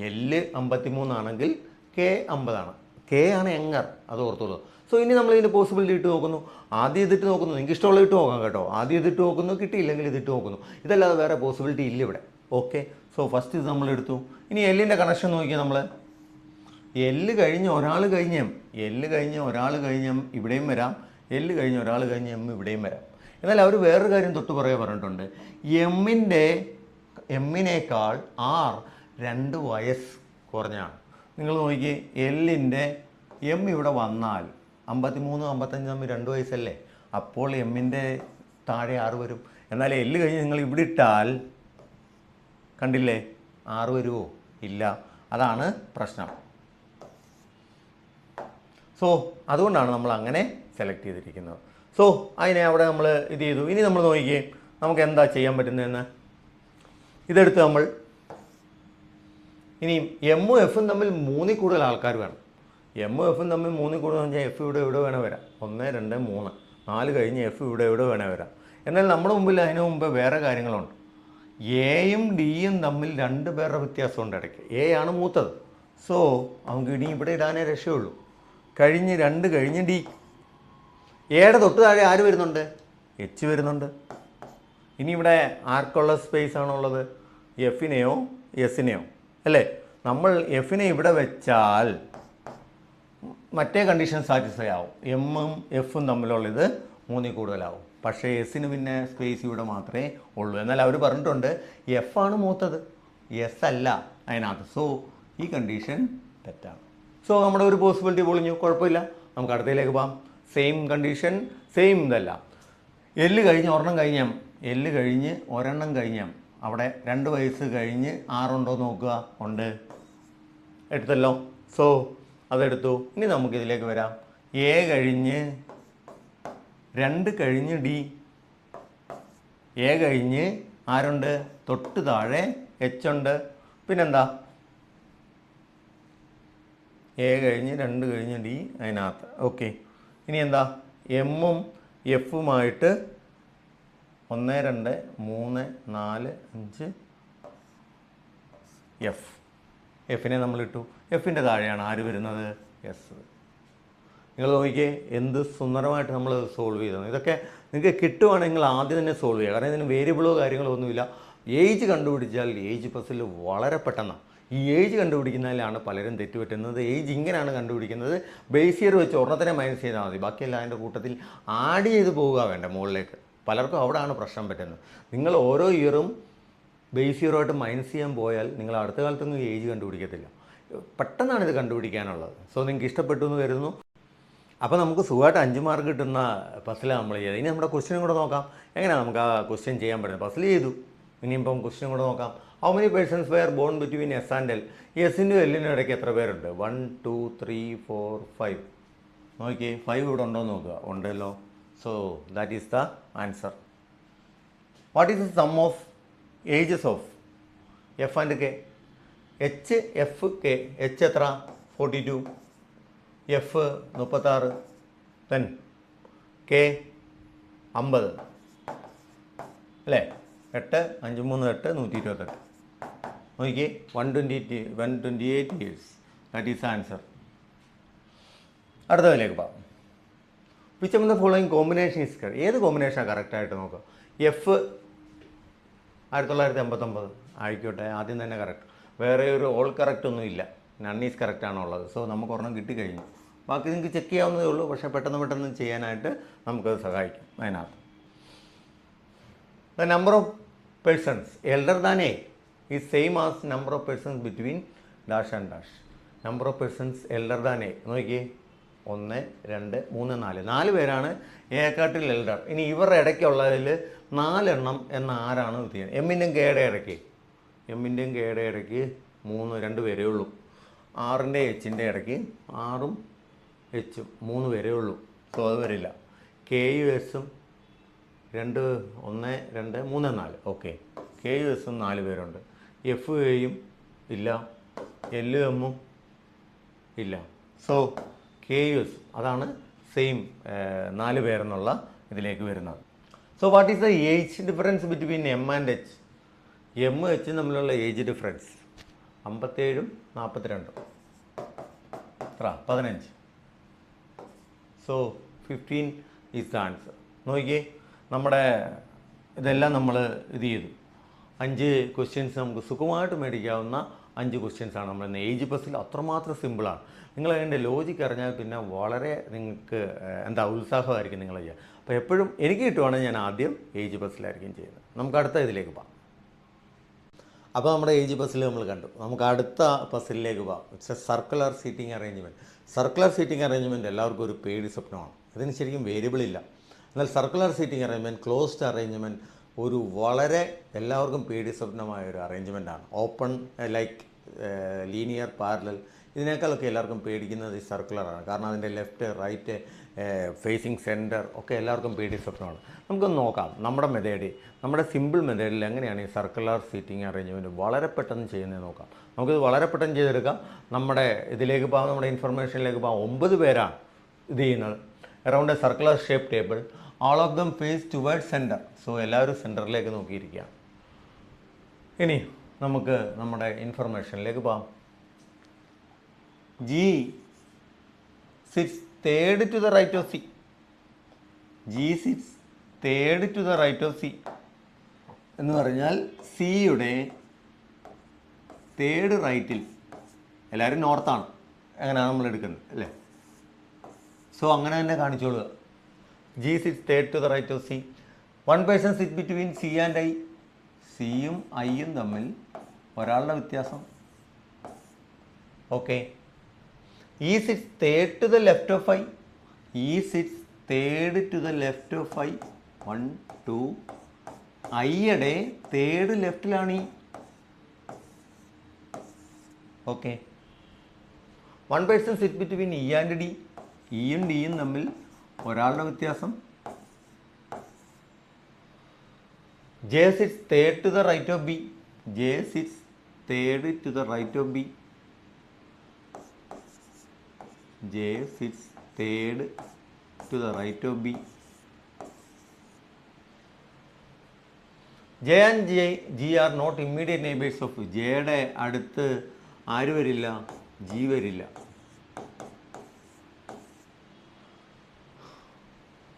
എല്ല് 53 ആണെങ്കിൽ കെ 50 ആണ്. കെ ആണ് യങ്ങർ, അത് ഓർത്തോളൂ. സോ ഇനി നമ്മൾ ഇതിൻ്റെ പോസിബിലിറ്റി ഇട്ട് നോക്കുന്നു. ആദ്യം ഇതിട്ട് നോക്കുന്നു, നിങ്ങൾക്ക് ഇഷ്ടമുള്ള ഇട്ട് നോക്കാം കേട്ടോ. ആദ്യം ഇതിട്ട് നോക്കുന്നു, കിട്ടിയില്ലെങ്കിൽ ഇതിട്ട് നോക്കുന്നു. ഇതല്ലാതെ വേറെ പോസിബിലിറ്റി ഇല്ല ഇവിടെ. ഓക്കെ, സോ ഫസ്റ്റ് ഇത് നമ്മൾ എടുത്തു. ഇനി എല്ലിൻ്റെ കണക്ഷൻ നോക്കിയാൽ നമ്മൾ എല്ല് കഴിഞ്ഞ് ഒരാൾ കഴിഞ്ഞ് എം, എല്ല് കഴിഞ്ഞ് ഒരാൾ കഴിഞ്ഞ് എം ഇവിടെയും വരാം, എല്ല് കഴിഞ്ഞ് ഒരാൾ കഴിഞ്ഞ് എം ഇവിടെയും വരാം. എന്നാൽ അവർ വേറൊരു കാര്യം തൊട്ട് പുറകെ പറഞ്ഞിട്ടുണ്ട്. എമ്മിനേക്കാൾ ആർ 2 വയസ്സ് കുറഞ്ഞാണ്. നിങ്ങൾ നോക്കിയേ, എല്ലിൻ്റെ എം ഇവിടെ വന്നാൽ 53 55 തമ്മിൽ 2 വയസ്സല്ലേ, അപ്പോൾ എമ്മിൻ്റെ താഴെ 6 വരും. എന്നാൽ എല്ല് കഴിഞ്ഞ് നിങ്ങൾ ഇവിടെ ഇട്ടാൽ കണ്ടില്ലേ 6 വരുമോ? ഇല്ല. അതാണ് പ്രശ്നം. സോ അതുകൊണ്ടാണ് നമ്മൾ അങ്ങനെ സെലക്ട് ചെയ്തിരിക്കുന്നത്. സോ അതിനെ അവിടെ നമ്മൾ ഇത് ചെയ്തു. ഇനി നമ്മൾ നോക്കിയേ നമുക്ക് എന്താ ചെയ്യാൻ പറ്റുന്നതെന്ന്. ഇതെടുത്ത് നമ്മൾ ഇനി എമ്മും എഫും തമ്മിൽ 3 കൂടുതൽ ആൾക്കാർ വേണം. എമ്മും എഫും തമ്മിൽ 3 കൂടുതൽ എന്ന് വെച്ചാൽ എഫ് ഇവിടെ വേണേൽ വരാം. 1 2 3 4 കഴിഞ്ഞ് എഫ് ഇവിടെ വേണേൽ വരാം. എന്നാൽ നമ്മുടെ മുമ്പിൽ അതിന് മുമ്പ് വേറെ കാര്യങ്ങളുണ്ട്. എയും ഡിയും തമ്മിൽ 2 പേരുടെ വ്യത്യാസമുണ്ട് ഇടയ്ക്ക്. എ ആണ് മൂത്തത്. സോ നമുക്ക് ഇനി ഇവിടെ ഇടാനേ രക്ഷയുള്ളൂ. കഴിഞ്ഞ് 2 കഴിഞ്ഞ് ഡി. എയുടെ തൊട്ട് താഴെ ആര് വരുന്നുണ്ട്? എച്ച് വരുന്നുണ്ട്. ഇനി ഇവിടെ ആർക്കുള്ള സ്പേസ് ആണുള്ളത്? എഫിനെയോ എസിനെയോ അല്ലേ? നമ്മൾ എഫിനെ ഇവിടെ വെച്ചാൽ മറ്റേ കണ്ടീഷൻ സാറ്റിസ്ഫൈ ആവും. എമ്മും എഫും തമ്മിലുള്ള ഇത് 3 കൂടുതലാവും. പക്ഷേ എസിന് പിന്നെ സ്പേസ് ഇവിടെ മാത്രമേ ഉള്ളൂ. എന്നാൽ അവർ പറഞ്ഞിട്ടുണ്ട് എഫ് ആണ് മൂത്തത്, എസ് അല്ല അതിനകത്ത്. സോ ഈ കണ്ടീഷൻ തെറ്റാണ്. സോ നമ്മുടെ ഒരു പോസിബിലിറ്റി പൊളിഞ്ഞു, കുഴപ്പമില്ല. നമുക്ക് അടുത്തതിലേക്ക് പോകാം. സെയിം കണ്ടീഷൻ, സെയിം ഇതല്ല. എല്ല് കഴിഞ്ഞ് ഒരെണ്ണം കഴിഞ്ഞാൽ, എല്ല് കഴിഞ്ഞ് ഒരെണ്ണം കഴിഞ്ഞാൽ അവിടെ 2 വയസ്സ് കഴിഞ്ഞ് 6 ഉണ്ടോ നോക്കുക. ഉണ്ട്, എടുത്തല്ലോ. സോ അതെടുത്തു. ഇനി നമുക്കിതിലേക്ക് വരാം. എ കഴിഞ്ഞ് 2 കഴിഞ്ഞ് ഡി. എ കഴിഞ്ഞ് ആരുണ്ട്? തൊട്ട് താഴെ എച്ച് ഉണ്ട്. പിന്നെന്താ? എ കഴിഞ്ഞ് 2 കഴിഞ്ഞ് ഡി അതിനകത്ത്. ഓക്കെ. ഇനി എന്താ? എമ്മും എഫുമായിട്ട് 1 2 3 4 5 എഫ്. എഫിനെ നമ്മളിട്ടു. എഫിൻ്റെ താഴെയാണ് ആര് വരുന്നത്? എസ്. നിങ്ങൾ നോക്കിയേ എന്ത് സുന്ദരമായിട്ട് നമ്മൾ സോൾവ് ചെയ്തത്. ഇതൊക്കെ നിങ്ങൾക്ക് കിട്ടുവാണെങ്കിൽ ആദ്യം തന്നെ സോൾവ് ചെയ്യുക. കാരണം ഇതിന് വേരിയബിളോ കാര്യങ്ങളോ ഒന്നുമില്ല. ഏജ് കണ്ടുപിടിച്ചാൽ ഏജ് പസിൽ വളരെ പെട്ടെന്നാണ്. ഈ ഏജ് കണ്ടുപിടിക്കുന്നതിലാണ് പലരും തെറ്റുപറ്റുന്നത്. ഏജ് ഇങ്ങനെയാണ് കണ്ടുപിടിക്കുന്നത്. ബേസ് ഇയർ വെച്ച് ഒരെണ്ണത്തിനെ മൈനസ് ചെയ്താൽ മതി, ബാക്കിയെല്ലാം അതിൻ്റെ കൂട്ടത്തിൽ ആഡ് ചെയ്ത് പോവുക വേണ്ട മുകളിലേക്ക്. പലർക്കും അവിടെയാണ് പ്രശ്നം പറ്റുന്നത്. നിങ്ങൾ ഓരോ ഇയറും ബേസ് ഇയറുമായിട്ട് മൈനസ് ചെയ്യാൻ പോയാൽ നിങ്ങൾ അടുത്ത കാലത്തൊന്നും ഏജ് കണ്ടുപിടിക്കത്തില്ല. പെട്ടെന്നാണ് ഇത് കണ്ടുപിടിക്കാനുള്ളത്. സോ നിങ്ങൾക്ക് ഇഷ്ടപ്പെട്ടു എന്ന് കരുതുന്നു. അപ്പോൾ നമുക്ക് സുഖമായിട്ട് 5 മാർക്ക് കിട്ടുന്ന പസിലാണ് നമ്മൾ ചെയ്തത്. ഇനി നമ്മുടെ ക്വസ്റ്റ്യനും കൂടെ നോക്കാം. എങ്ങനെയാണ് നമുക്ക് ആ ക്വസ്റ്റ്യൻ ചെയ്യാൻ പറ്റുന്നത്? പസിൽ ചെയ്തു, ഇനിയിപ്പം ക്വസ്റ്റ്യൻ കൂടെ നോക്കാം. How many persons were born between S and L? എസിനും എല്ലിനും ഇടയ്ക്ക് എത്ര പേരുണ്ട്? 1 2 3 4 5. നോക്കിയേ 5 ഇവിടെ ഉണ്ടോ എന്ന് നോക്കുക. ഉണ്ടല്ലോ. So that is the answer. What is the sum of ages of F and K? H F K. H എത്ര? 42. എഫ് 36. ദെൻ കെ 50 അല്ലേ? 8 5 3 8 128. നോക്കിയേ 128 ഇയേഴ്സ്. That is answer. അടുത്തതിലേക്ക് പോകാം. Which of the following combination is correct? ഏത് കോമ്പിനേഷനാണ് കറക്റ്റായിട്ട് നോക്കുക? F 1989 ആയിക്കോട്ടെ, ആദ്യം തന്നെ കറക്റ്റ്. വേറെ ഒരു ഓൾ കറക്റ്റ് ഒന്നും ഇല്ല, നൺ ഈസ് കറക്റ്റ് ആണുള്ളത്. സോ നമുക്ക് ഒരെണ്ണം കിട്ടിക്കഴിഞ്ഞു. ബാക്കി നിങ്ങൾക്ക് ചെക്ക് ചെയ്യാവുന്നതേ ഉള്ളൂ. പക്ഷേ പെട്ടെന്ന് ചെയ്യാനായിട്ട് നമുക്കത് സഹായിക്കും. അതിനകത്ത് the number of persons elder than A is same as number of persons between dash and dash. Number of persons elder than A നോക്കിയേ 1 2 3 4. 4 പേരാണ് എക്കാട്ടിൽ എൽഡർ. ഇനി ഇവരുടെ ഇടയ്ക്കുള്ളതിൽ 4 എണ്ണം എന്ന ആരാണ് ഇത് ചെയ്യുന്നത്? എമ്മിൻ്റെയും കെയുടെ ഇടയ്ക്ക്, എമ്മിൻ്റെയും കെയുടെ ഇടയ്ക്ക് 2 പേരേ ഉള്ളൂ. 6ൻ്റെ എച്ചിൻ്റെ ഇടയ്ക്ക് 6ഉം എച്ചും 3 പേരേ ഉള്ളൂ. സോ അത് വരില്ല. കെയും എസും 2 1 2 3 4. ഓക്കെ. കെയും എസും 4 പേരുണ്ട്. എഫ് എയും ഇല്ല, എല്ലും എമ്മും ഇല്ല. സോ കെ യു എസ് അതാണ് സെയിം 4 പേരെന്നുള്ള ഇതിലേക്ക് വരുന്നത്. So what is the age difference between M and H? M എച്ചും തമ്മിലുള്ള ഏജ് ഡിഫറൻസ് 57ഉം 42ഉം എത്ര? 15. So 15 is the answer. നോക്കിയേ നമ്മുടെ ഇതെല്ലാം നമ്മൾ ഇത് ചെയ്തു. 5 ക്വസ്റ്റ്യൻസ് നമുക്ക് സുഖമായിട്ട് മേടിക്കാവുന്ന 5 ക്വസ്റ്റ്യൻസാണ് നമ്മൾ ഇന്ന് ഏജ് ബസ്സിൽ. അത്രമാത്രം സിമ്പിളാണ്. നിങ്ങൾ അതിൻ്റെ ലോജിക്ക് അറിഞ്ഞാൽ പിന്നെ വളരെ നിങ്ങൾക്ക് ഉത്സാഹമായിരിക്കും നിങ്ങൾ ചെയ്യുക. അപ്പോൾ എപ്പോഴും എനിക്ക് കിട്ടുവാണെങ്കിൽ ഞാൻ ആദ്യം ഏജ് ബസ്സിലായിരിക്കും ചെയ്യുന്നത്. നമുക്ക് അടുത്ത ഇതിലേക്ക് പോകാം. അപ്പോൾ നമ്മുടെ ഏജ് ബസ്സിൽ നമ്മൾ കണ്ടു. നമുക്ക് അടുത്ത ബസ്സിലേക്ക് പോകാം. It's A circular seating arrangement. Circular seating arrangement എല്ലാവർക്കും ഒരു പേടി സ്വപ്നമാണ്. ഇതിന് ശരിക്കും വേരിയബിൾ ഇല്ല. എന്നാൽ circular seating arrangement, closed arrangement ഒരു വളരെ എല്ലാവർക്കും പേടി സ്വപ്നമായ ഒരു അറേഞ്ച്മെൻറ്റാണ്. ഓപ്പൺ ലൈക്ക് ലീനിയർ പാരലൽ ഇതിനേക്കാളൊക്കെ എല്ലാവർക്കും പേടിക്കുന്നത് ഈ സർക്കുലറാണ്. കാരണം അതിൻ്റെ ലെഫ്റ്റ് റൈറ്റ് ഫേസിങ് സെൻറ്റർ ഒക്കെ എല്ലാവർക്കും പേടി സ്വപ്നമാണ്. നമുക്കൊന്ന് നോക്കാം നമ്മുടെ സിമ്പിൾ മെത്തേഡിൽ എങ്ങനെയാണ് ഈ സർക്കുലർ സീറ്റിംഗ് അറേഞ്ച്മെൻറ്റ് വളരെ പെട്ടെന്ന് ചെയ്യുന്നത് നോക്കാം. നമുക്കിത് വളരെ പെട്ടെന്ന് ചെയ്തെടുക്കാം. നമ്മുടെ ഇതിലേക്ക് പോകാം, നമ്മുടെ ഇൻഫർമേഷനിലേക്ക് പോകാം. 9 പേരാണ് ഇത് ചെയ്യുന്നത്. Around a circular shape table, all of them face toward centre. So എല്ലാവരും സെൻറ്ററിലേക്ക് നോക്കിയിരിക്കുകയാണ്. ഇനി നമുക്ക് നമ്മുടെ ഇൻഫർമേഷനിലേക്ക് പോകാം. G sits third to the right of C. G sits third to the right of C എന്ന് പറഞ്ഞാൽ സിയുടെ തേർഡ് റൈറ്റിൽ. എല്ലാവരും നോർത്താണ്, അങ്ങനെയാണ് നമ്മൾ എടുക്കുന്നത് അല്ലേ? സോ അങ്ങനെ തന്നെ കാണിച്ചോളുക. G sits third to the right of C. One person sits between C and I. സിയും ഐയും തമ്മിൽ ഒരാളുടെ വ്യത്യാസം. Okay. E sits third to the left of I. E sits third to the left of I. 1, 2. ഐയുടെ third ലെഫ്റ്റിലാണ് E. Okay. One person sit between E and D. ഇയും ഡിയും തമ്മിൽ ഒരാളുടെ വ്യത്യാസം. J sits third to the right of B. J sits third to the right of B. J sits third to the right of B. J and G are not immediate neighbors of J. യുടെ അടുത്ത് ആര് വരില്ല? G വരില്ല.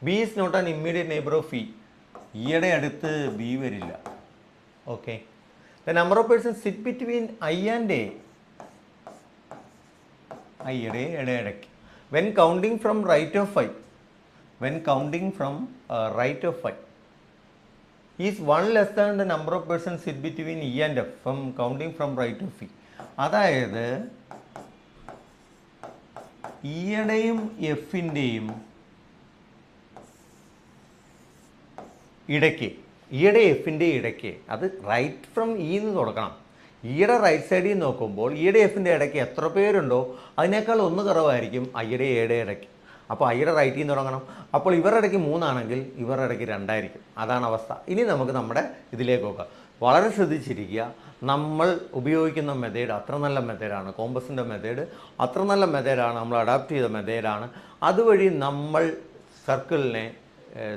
B is not an immediate neighbor of E. യുടെ അടുത്ത് B വരില്ല. Okay. The number of persons sit between I and A. ഐയുടെ ഇടയ്ക്ക്. When counting from right of I, when counting from right of I is 1 less than the number of person sit between E and F from counting from right of E. അതായത് ഇയുടെയും എഫിൻ്റെയും ഇടയ്ക്ക്, ഇയുടെ എഫിൻ്റെ ഇടയ്ക്ക്, അത് right from E എന്ന് തുടങ്ങണം. ഈയുടെ റൈറ്റ് സൈഡിൽ നോക്കുമ്പോൾ ഈയുടെ എഫിൻ്റെ ഇടയ്ക്ക് എത്ര പേരുണ്ടോ അതിനേക്കാൾ 1 കുറവായിരിക്കും ഐയുടെ എയുടെ ഇടയ്ക്ക്. അപ്പോൾ ഐയുടെ റൈറ്റിൽ നിന്ന് തുടങ്ങണം. അപ്പോൾ ഇവരുടെ ഇടയ്ക്ക് 3 ആണെങ്കിൽ ഇവരുടെ ഇടയ്ക്ക് 2 ആയിരിക്കും. അതാണ് അവസ്ഥ. ഇനി നമുക്ക് നമ്മുടെ ഇതിലേക്ക് നോക്കാം. വളരെ ശ്രദ്ധിച്ചിരിക്കുക. നമ്മൾ ഉപയോഗിക്കുന്ന മെത്തേഡ് അത്ര നല്ല മെത്തേഡാണ്. കോമ്പസിൻ്റെ മെത്തേഡ് അത്ര നല്ല മെത്തേഡാണ്. നമ്മൾ അഡാപ്റ്റ് ചെയ്ത മെത്തേഡാണ്. അതുവഴി നമ്മൾ സർക്കിളിനെ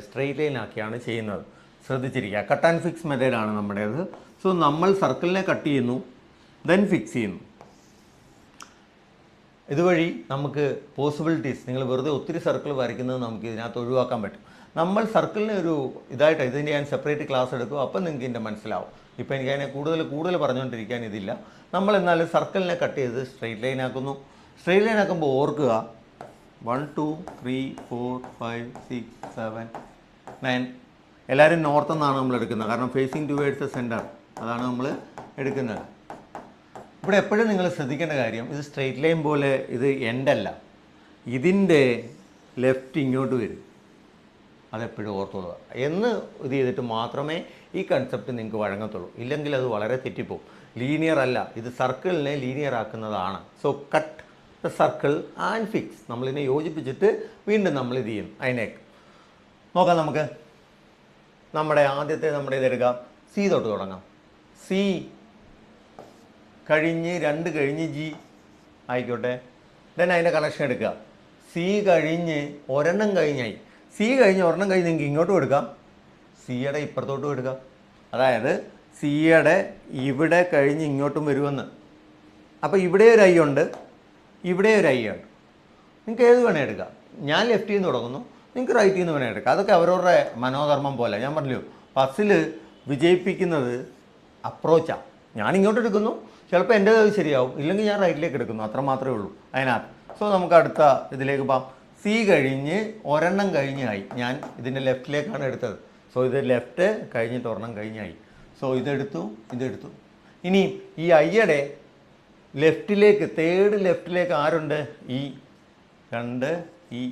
സ്ട്രെയിറ്റ് ലൈൻ ആക്കിയാണ് ചെയ്യുന്നത്. ശ്രദ്ധിച്ചിരിക്കുക. കട്ട് ആൻഡ് ഫിക്സ് മെത്തേഡാണ് നമ്മുടേത്. സോ നമ്മൾ സർക്കിളിനെ കട്ട് ചെയ്യുന്നു, ദെൻ ഫിക്സ് ചെയ്യുന്നു. ഇതുവഴി നമുക്ക് പോസിബിലിറ്റീസ്, നിങ്ങൾ വെറുതെ ഒത്തിരി സർക്കിൾ വരയ്ക്കുന്നത് നമുക്ക് ഇതിനകത്ത് ഒഴിവാക്കാൻ പറ്റും. നമ്മൾ സർക്കിളിനെ ഒരു ഇതായിട്ട് ഇതിൻ്റെ ഞാൻ സെപ്പറേറ്റ് ക്ലാസ് എടുക്കും. അപ്പം നിങ്ങൾക്ക് ഇതിൻ്റെ മനസ്സിലാവും. ഇപ്പോൾ എനിക്ക് അതിനെ കൂടുതൽ പറഞ്ഞുകൊണ്ടിരിക്കാൻ ഇതില്ല. നമ്മൾ എന്നാലും സർക്കിളിനെ കട്ട് ചെയ്ത് സ്ട്രെയിറ്റ് ലൈൻ ആക്കുന്നു. സ്ട്രെയിറ്റ് ലൈൻ ആക്കുമ്പോൾ ഓർക്കുക 1, 2, 3, 4, 5, 6, 7, 9. എല്ലാവരും നോർത്ത് എന്നാണ് നമ്മൾ എടുക്കുന്നത്. കാരണം ഫേസിങ് ടുവേർഡ്സ് ദ സെൻറ്റർ, അതാണ് നമ്മൾ എടുക്കുന്നത്. ഇവിടെ എപ്പോഴും നിങ്ങൾ ശ്രദ്ധിക്കേണ്ട കാര്യം, ഇത് സ്ട്രെയിറ്റ് ലൈൻ പോലെ ഇത് എൻഡല്ല, ഇതിൻ്റെ ലെഫ്റ്റ് ഇങ്ങോട്ട് വരും. അതെപ്പോഴും ഓർത്തോളുക എന്ന് ഇത് ചെയ്തിട്ട് മാത്രമേ ഈ കൺസെപ്റ്റ് നിങ്ങൾക്ക് വഴങ്ങത്തുള്ളൂ. ഇല്ലെങ്കിൽ അത് വളരെ തെറ്റിപ്പോവും. ലീനിയർ അല്ല, ഇത് സർക്കിളിനെ ലീനിയർ ആക്കുന്നതാണ്. So cut the circle and fix. നമ്മളിതിനെ യോജിപ്പിച്ചിട്ട് വീണ്ടും നമ്മൾ ഇത് ചെയ്യും. അതിനേക്ക് നോക്കാം. നമുക്ക് നമ്മുടെ ആദ്യത്തെ ഇതെടുക്കാം. സി തൊട്ട് തുടങ്ങാം. സി കഴിഞ്ഞ് 2 കഴിഞ്ഞ് ജി ആയിക്കോട്ടെ. ദെൻ അതിൻ്റെ കണക്ഷൻ എടുക്കുക. സി കഴിഞ്ഞ് ഒരെണ്ണം കഴിഞ്ഞായി. സി കഴിഞ്ഞ് ഒരെണ്ണം കഴിഞ്ഞ് നിങ്ങൾക്ക് ഇങ്ങോട്ടും എടുക്കാം, സിയുടെ ഇപ്പുറത്തോട്ടും എടുക്കാം. അതായത് സിയുടെ ഇവിടെ കഴിഞ്ഞ് ഇങ്ങോട്ടും വരുമെന്ന്. അപ്പോൾ ഇവിടെ ഒരു ഐ ഉണ്ട്, ഇവിടെ ഒരു ഐ ഉണ്ട്. നിങ്ങൾക്ക് ഏത് വേണേൽ എടുക്കാം. ഞാൻ ലെഫ്റ്റിൽ നിന്ന് തുടങ്ങുന്നു, നിങ്ങൾക്ക് റൈറ്റിൽ നിന്ന് വേണേൽ എടുക്കാം. അതൊക്കെ അവരവരുടെ മനോധർമ്മം പോലെ. ഞാൻ പറഞ്ഞല്ലോ, പസിൽ വിജയിപ്പിക്കുന്നത് അപ്രോച്ചാണ്. ഞാൻ ഇങ്ങോട്ട് എടുക്കുന്നു, ചിലപ്പോൾ എൻ്റെ ശരിയാവും, ഇല്ലെങ്കിൽ ഞാൻ റൈറ്റിലേക്ക് എടുക്കുന്നു, അത്ര മാത്രമേ ഉള്ളൂ അതിനകത്ത്. സോ നമുക്ക് അടുത്ത ഇതിലേക്ക് പോകാം. സി കഴിഞ്ഞ് ഒരെണ്ണം കഴിഞ്ഞായി, ഞാൻ ഇതിൻ്റെ ലെഫ്റ്റിലേക്കാണ് എടുത്തത്. സോ ഇത് ലെഫ്റ്റ് കഴിഞ്ഞിട്ട് ഒരെണ്ണം കഴിഞ്ഞായി. സോ ഇതെടുത്തു, ഇതെടുത്തു. ഇനി ഈ ഐയുടെ ലെഫ്റ്റിലേക്ക്, തേർഡ് ലെഫ്റ്റിലേക്ക് ആരുണ്ട്? ഇ, 2 ഇ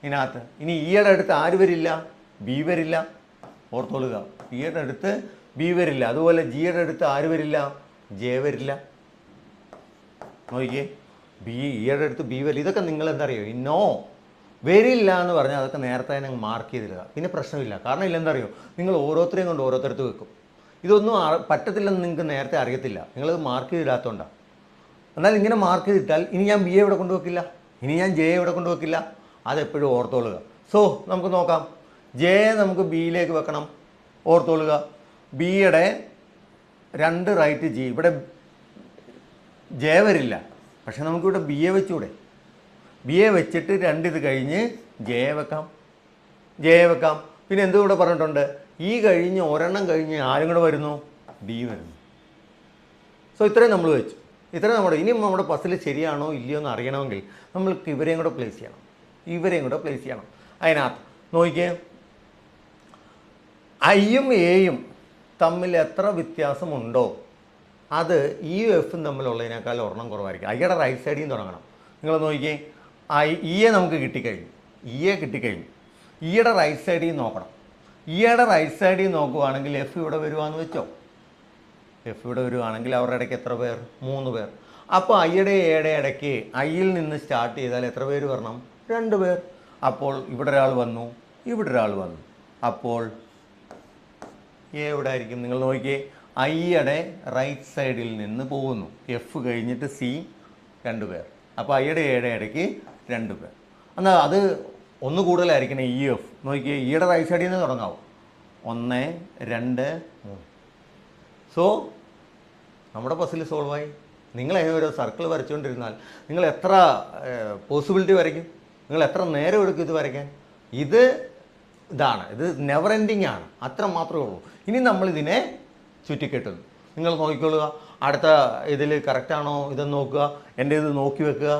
ഇതിനകത്ത്. ഇനി ഇയുടെ അടുത്ത് ആര് വരില്ല? ബി വരില്ല. ഓർത്തോളുക, ഇയുടെ അടുത്ത് ബി വരില്ല. അതുപോലെ ജിയുടെ അടുത്ത് ആര് വരില്ല? ജെ വരില്ല. നോക്കിയേ, ഇയുടെ അടുത്ത് ബി വരില്ല. ഇതൊക്കെ നിങ്ങൾ എന്താ അറിയോ, നോ വരില്ല എന്ന് പറഞ്ഞാൽ അതൊക്കെ നേരത്തെ തന്നെ മാർക്ക് ചെയ്തിടുക. പിന്നെ പ്രശ്നമില്ല. കാരണം ഇല്ലെന്താ അറിയോ, നിങ്ങൾ ഓരോരുത്തരെയും കൊണ്ട് ഓരോരുത്തരത്ത് വെക്കും. ഇതൊന്നും പറ്റത്തില്ലെന്ന് നിങ്ങൾക്ക് നേരത്തെ അറിയത്തില്ല, നിങ്ങളത് മാർക്ക് ചെയ്തിടാത്തതുകൊണ്ടാണ്. എന്നാൽ ഇങ്ങനെ മാർക്ക് ചെയ്തിട്ടാൽ ഇനി ഞാൻ ബി എ ഇവിടെ കൊണ്ടുവെക്കില്ല, ഇനി ഞാൻ ജെ ഇവിടെ കൊണ്ടുവെക്കില്ല. അതെപ്പോഴും ഓർത്തോളുക. സോ നമുക്ക് നോക്കാം. ജെ നമുക്ക് ബിയിലേക്ക് വെക്കണം. ഓർത്തോളുക, ബിയുടെ 2 റൈറ്റ് ജി. ഇവിടെ ജെ വരില്ല, പക്ഷെ നമുക്കിവിടെ ബി എ വെച്ചൂടെ? ബി എ വെച്ചിട്ട് 2 ഇത് കഴിഞ്ഞ് ജെ വെക്കാം, ജെ വെക്കാം. പിന്നെ എന്തുകൂടെ പറഞ്ഞിട്ടുണ്ട്? ഈ കഴിഞ്ഞ് ഒരെണ്ണം കഴിഞ്ഞ് ആരും കൂടെ വരുന്നു? ഡി വരുന്നു. സോ ഇത്രയും നമ്മൾ വെച്ചു. ഇത്രയും ഇനിയും നമ്മുടെ പസിൽ ശരിയാണോ ഇല്ലയോ എന്ന് അറിയണമെങ്കിൽ നമ്മൾക്ക് ഇവരെയും കൂടെ പ്ലേസ് ചെയ്യണം, ഇവരെയും കൂടെ പ്ലേസ് ചെയ്യണം. അതിനകത്ത് നോക്കിയേ, ഐയും എയും തമ്മിൽ എത്ര വ്യത്യാസമുണ്ടോ അത് ഇയും എഫും തമ്മിലുള്ളതിനേക്കാൾ ഒരെണ്ണം കുറവായിരിക്കും. ഐയുടെ റൈറ്റ് സൈഡിൽ നിന്ന് തുടങ്ങണം. നിങ്ങൾ നോക്കിയേ, ഇയെ നമുക്ക് കിട്ടിക്കഴിഞ്ഞു, ഇയെ കിട്ടിക്കഴിഞ്ഞു. ഇയുടെ റൈറ്റ് സൈഡിൽ നിന്ന് നോക്കണം. ഇയുടെ റൈറ്റ് സൈഡിൽ നോക്കുവാണെങ്കിൽ എഫ് ഇവിടെ വരുവാന്ന് വെച്ചോ. എഫ് ഇവിടെ വരുവാണെങ്കിൽ അവരുടെ ഇടയ്ക്ക് എത്ര പേർ? 3 പേർ. അപ്പോൾ ഐയുടെ എയുടെ ഇടയ്ക്ക് ഐയിൽ നിന്ന് സ്റ്റാർട്ട് ചെയ്താൽ എത്ര പേര് വരണം? 2 പേർ. അപ്പോൾ ഇവിടെ ഒരാൾ വന്നു, ഇവിടെ ഒരാൾ വന്നു. അപ്പോൾ എ എവിടെ ആയിരിക്കും? നിങ്ങൾ നോക്കിയേ, ഐയുടെ റൈറ്റ് സൈഡിൽ നിന്ന് പോകുന്നു. എഫ് കഴിഞ്ഞിട്ട് സി 2 പേർ. അപ്പോൾ ഐയുടെ എയുടെ ഇടയ്ക്ക് 2 പേർ. എന്നാൽ അത് ഒന്ന് കൂടുതലായിരിക്കണം. ഇ എഫ് നോക്കിയേ, ഇയുടെ റൈറ്റ് സൈഡിൽ നിന്ന് തുടങ്ങാവും. 1 2 3. സോ നമ്മുടെ പസിൽ സോൾവായി. നിങ്ങൾ ഓരോ സർക്കിൾ വരച്ചുകൊണ്ടിരുന്നാൽ നിങ്ങൾ എത്ര പോസിബിലിറ്റി വരയ്ക്കും? നിങ്ങൾ എത്ര നേരം എടുക്കും ഇത് വരയ്ക്കാൻ? ഇത് നെവർ എൻഡിങ് ആണ്, അത്ര മാത്രമേ ഉള്ളൂ. ഇനി നമ്മളിതിനെ ചുറ്റിക്കെട്ടുന്നു. നിങ്ങൾ നോക്കിക്കൊള്ളുക, അടുത്ത ഇതിൽ കറക്റ്റാണോ ഇതെന്ന് നോക്കുക. എൻ്റെ ഇത് നോക്കി വെക്കുക.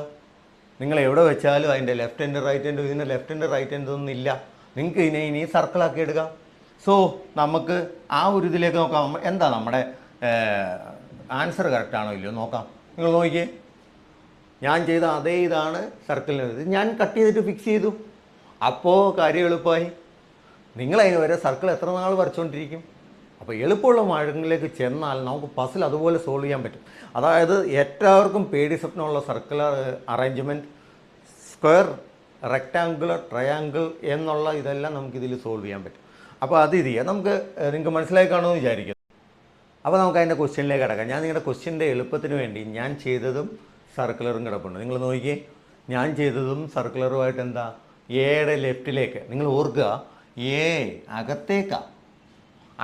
നിങ്ങൾ എവിടെ വെച്ചാലും അതിൻ്റെ ലെഫ്റ്റ് ഹാൻഡ് റൈറ്റ് ഹാൻഡ്, ഇതിൻ്റെ ലെഫ്റ്റ് ഹാൻഡ് റൈറ്റ് ഹാൻഡ് ഒന്നും ഇല്ല. നിങ്ങൾക്ക് ഇനി സർക്കിളാക്കി എടുക്കാം. സോ നമുക്ക് ആ ഒരു ഇതിലേക്ക് നോക്കാം. എന്താ നമ്മുടെ ആൻസർ കറക്റ്റാണോ ഇല്ലയോ നോക്കാം. നിങ്ങൾ നോക്കിയേ, ഞാൻ ചെയ്ത അതേ ഇതാണ് സർക്കിളിന്. ഞാൻ കട്ട് ചെയ്തിട്ട് ഫിക്സ് ചെയ്തു. അപ്പോൾ കാര്യം എളുപ്പമായി. നിങ്ങളതിന് വരെ സർക്കിൾ എത്ര നാൾ വരച്ചുകൊണ്ടിരിക്കും? അപ്പോൾ എളുപ്പമുള്ള മാർഗങ്ങളിലേക്ക് ചെന്നാൽ നമുക്ക് പസിൽ അതുപോലെ സോൾവ് ചെയ്യാൻ പറ്റും. അതായത് എല്ലാവർക്കും പേടി സ്വപ്നമുള്ള circular arrangement, square, rectangular, triangle എന്നുള്ള ഇതെല്ലാം നമുക്കിതിൽ സോൾവ് ചെയ്യാൻ പറ്റും. അപ്പോൾ അത് ഇത് ചെയ്യാം. നിങ്ങൾക്ക് മനസ്സിലായി കാണുമെന്ന് വിചാരിക്കുന്നു. അപ്പോൾ നമുക്ക് അതിൻ്റെ ക്വസ്റ്റ്യനിലേക്ക് കിടക്കാം. ഞാൻ നിങ്ങളുടെ ക്വസ്റ്റ്യൻ്റെ എളുപ്പത്തിന് വേണ്ടി ഞാൻ ചെയ്തതും സർക്കുലറും കിടപ്പുണ്ട്. നിങ്ങൾ നോക്കിയേ, ഞാൻ ചെയ്തതും സർക്കുലറുമായിട്ട് എന്താ? എയുടെ ലെഫ്റ്റിലേക്ക്. നിങ്ങൾ ഓർക്കുക, എ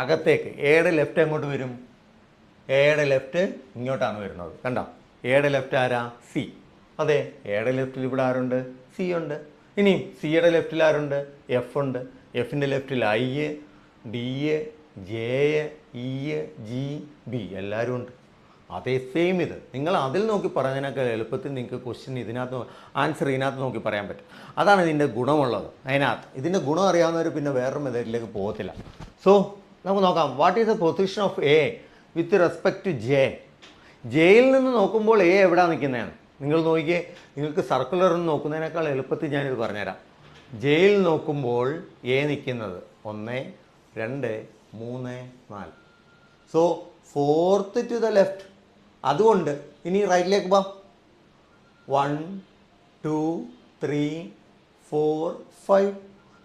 അകത്തേക്ക്. എയുടെ ലെഫ്റ്റ് എങ്ങോട്ട് വരും? എയുടെ ലെഫ്റ്റ് ഇങ്ങോട്ടാണ് വരുന്നത്. കണ്ടോ? എയുടെ ലെഫ്റ്റ് ആരാ? സി. അതെ, എയുടെ ലെഫ്റ്റിൽ ഇവിടെ ആരുണ്ട്? സി ഉണ്ട്. ഇനി സിയുടെ ലെഫ്റ്റിൽ ആരുണ്ട്? എഫ് ഉണ്ട്. എഫിൻ്റെ ലെഫ്റ്റിൽ I, D, J, E, G, B എല്ലാവരും ഉണ്ട്. അതേ സെയിം ഇത്. നിങ്ങൾ അതിൽ നോക്കി പറഞ്ഞതിനൊക്കെ എളുപ്പത്തിൽ നിങ്ങൾക്ക് ക്വസ്റ്റ്യൻ ആൻസർ ഇതിനകത്ത് നോക്കി പറയാൻ പറ്റും. അതാണ് ഇതിൻ്റെ ഗുണമുള്ളത്. ഇതിൻ്റെ ഗുണം അറിയാവുന്നവർ പിന്നെ വേറൊരു മെത്തേഡിലേക്ക് പോകത്തില്ല. സോ നമുക്ക് നോക്കാം. What is the position of A with respect to J? ജെയിൽ നിന്ന് നോക്കുമ്പോൾ എ എവിടെയാണ് നിൽക്കുന്നതാണ്? നിങ്ങൾ നോക്കിയേ, നിങ്ങൾക്ക് സർക്കുലർ നോക്കുന്നതിനേക്കാൾ എളുപ്പത്തിൽ ഞാനിത് പറഞ്ഞുതരാം. ജെയിൽ നോക്കുമ്പോൾ എ നിൽക്കുന്നത് 1 2 3 4. So 4th to the left. അതുകൊണ്ട് ഇനി റൈറ്റിലേക്ക് പോകാം. 1 2 3 4 5.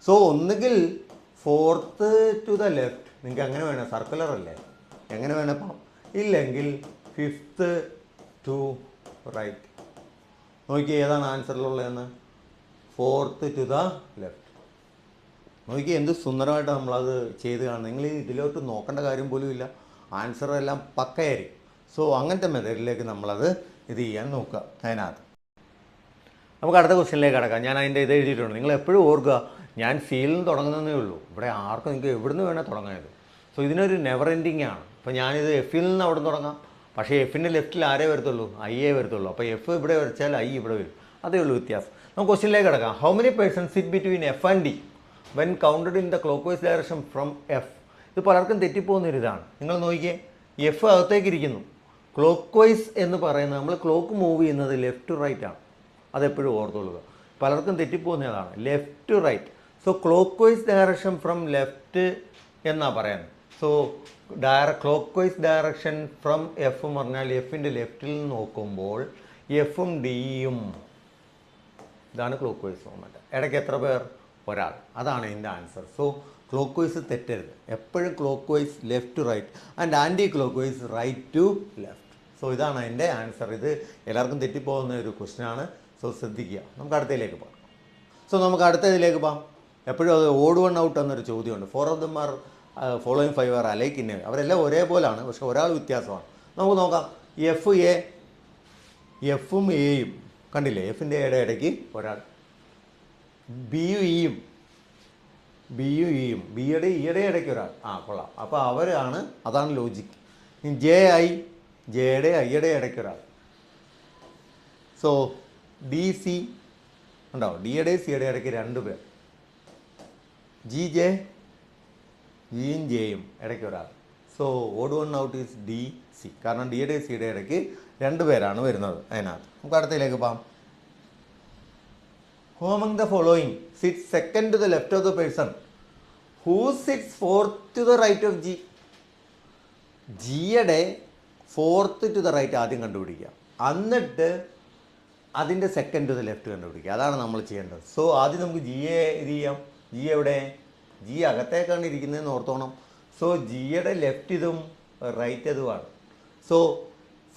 സോ ഒന്നുകിൽ 4th ടു ദ ലെഫ്റ്റ്, നിങ്ങൾക്ക് അങ്ങനെ വേണം, സർക്കുലർ അല്ലേ, എങ്ങനെ വേണം പോകാം. ഇല്ലെങ്കിൽ 5th ടു റൈറ്റ്. നോക്കിയേ ഏതാണ് ആൻസറിലുള്ളതെന്ന്? 4th to the left. നോക്കിയേ എന്ത് സുന്ദരമായിട്ട് നമ്മളത് ചെയ്ത് കാണുന്നത്. നിങ്ങൾ ഇതിലോട്ട് നോക്കേണ്ട കാര്യം പോലും ഇല്ല, ആൻസറെല്ലാം പക്കയായിരിക്കും. സോ അങ്ങനത്തെ മെത്തേഡിലേക്ക് നമ്മളത് ഇത് ചെയ്യാൻ നോക്കുക. അതിനകത്ത് നമുക്ക് അടുത്ത ക്വസ്റ്റ്യനിലേക്ക് കിടക്കാം. ഞാൻ അതിൻ്റെ ഇത് എഴുതിയിട്ടുണ്ട്. നിങ്ങൾ എപ്പോഴും ഓർക്കുക, ഞാൻ സിയിൽ നിന്ന് തുടങ്ങുന്നതേ ഉള്ളൂ. ഇവിടെ ആർക്കും നിങ്ങൾക്ക് എവിടുന്ന് വേണേൽ തുടങ്ങായത്. സോ ഇതിനൊരു നെവർ എൻഡിങ് ആണ്. അപ്പോൾ ഞാനിത് എഫിൽ നിന്ന് അവിടെ നിന്ന് തുടങ്ങാം, പക്ഷേ എഫിൻ്റെ ലെഫ്റ്റിൽ ആരേ വരത്തുള്ളൂ, ഐയെ വരത്തുള്ളൂ. അപ്പോൾ എഫ് ഇവിടെ വരച്ചാൽ ഐ ഇവിടെ വരും, അതേ ഉള്ളൂ വ്യത്യാസം. നമുക്ക് ക്വസ്റ്റ്യനിലേക്ക് കിടക്കാം. How many person sit between F and D when counted in the clock vice direction from F? ഇത് പലർക്കും തെറ്റിപ്പോകുന്ന ഒരു ഇതാണ്. നിങ്ങൾ നോക്കിയേ, എഫ് അകത്തേക്ക് ഇരിക്കുന്നു. ക്ലോക്ക് വൈസ് എന്ന് പറയുന്നത് നമ്മൾ ക്ലോക്ക് മൂവ് ചെയ്യുന്നത് ലെഫ്റ്റ് ടു റൈറ്റ് ആണ്, അതെപ്പോഴും ഓർത്തുകൊള്ളുക. പലർക്കും തെറ്റിപ്പോകുന്നതാണ് left to right. So clockwise direction from left എന്നാണ് പറയുന്നത്. So clockwise direction from F എന്ന് പറഞ്ഞാൽ എഫിൻ്റെ ലെഫ്റ്റിൽ നിന്ന് നോക്കുമ്പോൾ എഫും ഡിയും, ഇതാണ് ക്ലോക്ക് വൈസ് മൂവ്മെൻറ്റ്. ഇടയ്ക്ക് എത്ര പേർ? ഒരാൾ. അതാണ് ഇതിൻ്റെ ആൻസർ. സോ ക്ലോക്ക് വൈസ് തെറ്റരുത്, എപ്പോഴും clockwise left to right and anti clockwise right to left. So ഇതാണ് അതിൻ്റെ ആൻസർ. ഇത് എല്ലാവർക്കും തെറ്റിപ്പോകുന്ന ഒരു ക്വസ്റ്റ്യനാണ്. സോ ശ്രദ്ധിക്കുക. നമുക്ക് അടുത്തതിലേക്ക് പോകാം. സോ നമുക്ക് അടുത്തതിലേക്ക് പോകാം. എപ്പോഴും അത് ഓഡ് വൺ ഔട്ട് എന്നൊരു ചോദ്യമുണ്ട്. 4 of them are following 5 are alike in A. അവരെല്ലാം ഒരേപോലെയാണ്, പക്ഷേ ഒരാൾ വ്യത്യാസമാണ്. നമുക്ക് നോക്കാം. എഫും എയും കണ്ടില്ലേ, എഫിൻ്റെ എയുടെ ഇടയ്ക്ക് ഒരാൾ. ബിയും ഇയും ബിയുടെ ഇയുടെ ഇടയ്ക്ക് ഒരാൾ. കൊള്ളാം. അപ്പോൾ അവരാണ്, അതാണ് ലോജിക്ക്. ജെയുടെ ഐയുടെ ഇടയ്ക്ക് ഒരാൾ. സോ ഡി സി ഉണ്ടാവും, ഡിയുടെ സിയുടെ ഇടയ്ക്ക് 2 പേർ. ജിയും ജെയും ഇടയ്ക്ക് ഒരാൾ. So odd one out is D C, കാരണം ഡിയുടെ സിയുടെ ഇടയ്ക്ക് 2 പേരാണ് വരുന്നത് അതിനകത്ത്. നമുക്ക് അടുത്തതിലേക്ക് പോകാം. Who among the following sits second to the left of the person who sits fourth to the right of G? ജിയുടെ 4th to the right ആദ്യം കണ്ടുപിടിക്കുക, എന്നിട്ട് അതിൻ്റെ സെക്കൻഡ് ടു ദ ലെഫ്റ്റ് കണ്ടുപിടിക്കുക. അതാണ് നമ്മൾ ചെയ്യേണ്ടത്. സോ ആദ്യം നമുക്ക് ജിയെ ഇത് ചെയ്യാം. ജി എവിടെ? ജി അകത്തേക്കാണ് ഇരിക്കുന്നതെന്ന് ഓർത്തോണം. സോ ജിയുടെ ലെഫ്റ്റ് ഇതും റൈറ്റ് ഇതുമാണ്. So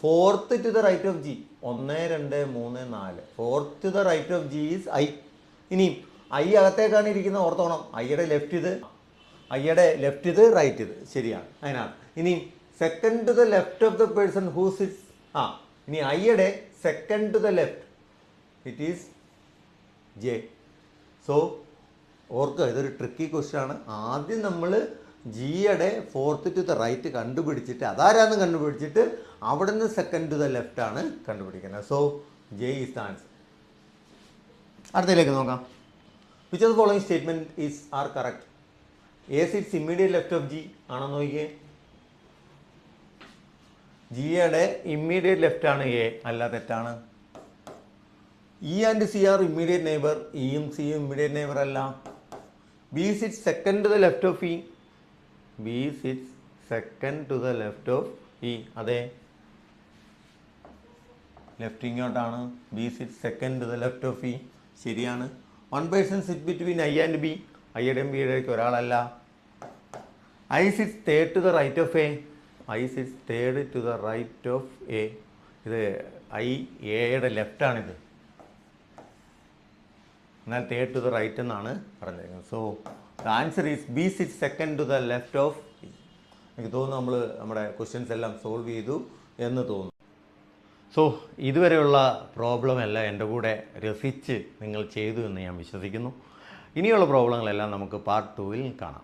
4th to the right of G 1 2 3 4. 4th to the right of G is I. ഇനിയും ഐ അകത്തേക്കാണ് ഇരിക്കുന്നത് ഓർത്തോണം. ഐയുടെ ലെഫ്റ്റ് ഇത് റൈറ്റ് ഇത് ശരിയാണ് അതിനാണ്. ഇനിയും second to the left of the person who sits, ഇനി ഐയുടെ second to the left it is J. So ഓർക്കുക, ഇതൊരു ട്രിക്കി ക്വസ്റ്റ്യൻ ആണ്. ആദ്യം നമ്മൾ ജിയുടെ 4th to the റൈറ്റ് കണ്ടുപിടിച്ചിട്ട് അതാരാന്ന് കണ്ടുപിടിച്ചിട്ട് അവിടെ നിന്ന് സെക്കൻഡ് ടു ദ ലെഫ്റ്റ് ആണ് കണ്ടുപിടിക്കുന്നത്. So J is the answer. അടുത്തതിലേക്ക് നോക്കാം. Which of the following statement is are correct? A sits immediate left of G ആണെന്ന് നോക്കിയേ. ജിയുടെ ഇമ്മീഡിയറ്റ് ലെഫ്റ്റ് ആണ് എ, അല്ല തെറ്റാണ്. E and C are immediate neighbour, ഇയും സിയും ഇമ്മീഡിയറ്റ് നെയ്ബർ അല്ല. B sits second to the left of E, B sits second to the left of E, അതെ ലെഫ്റ്റ് ഇങ്ങോട്ടാണ്. B sits second to the left of E ശരിയാണ്. 1 person sit between I and B, ഐയുടെയും ബിയുടെയൊക്കെ ഒരാളല്ല. I sits third to the right of A, I sits third to the right of A. ഇത് എയുടെ ലെഫ്റ്റാണിത്, എന്നാൽ third to the right എന്നാണ് പറഞ്ഞിരിക്കുന്നത്. So the answer is B sits second to the left of E. എനിക്ക് തോന്നുന്നു നമ്മൾ നമ്മുടെ questions എല്ലാം സോൾവ് ചെയ്തു എന്ന് തോന്നുന്നു. സോ ഇതുവരെയുള്ള പ്രോബ്ലം എല്ലാം എൻ്റെ കൂടെ രസിച്ച് നിങ്ങൾ ചെയ്തു എന്ന് ഞാൻ വിശ്വസിക്കുന്നു. ഇനിയുള്ള പ്രോബ്ലങ്ങളെല്ലാം നമുക്ക് പാർട്ട് 2-ൽ കാണാം.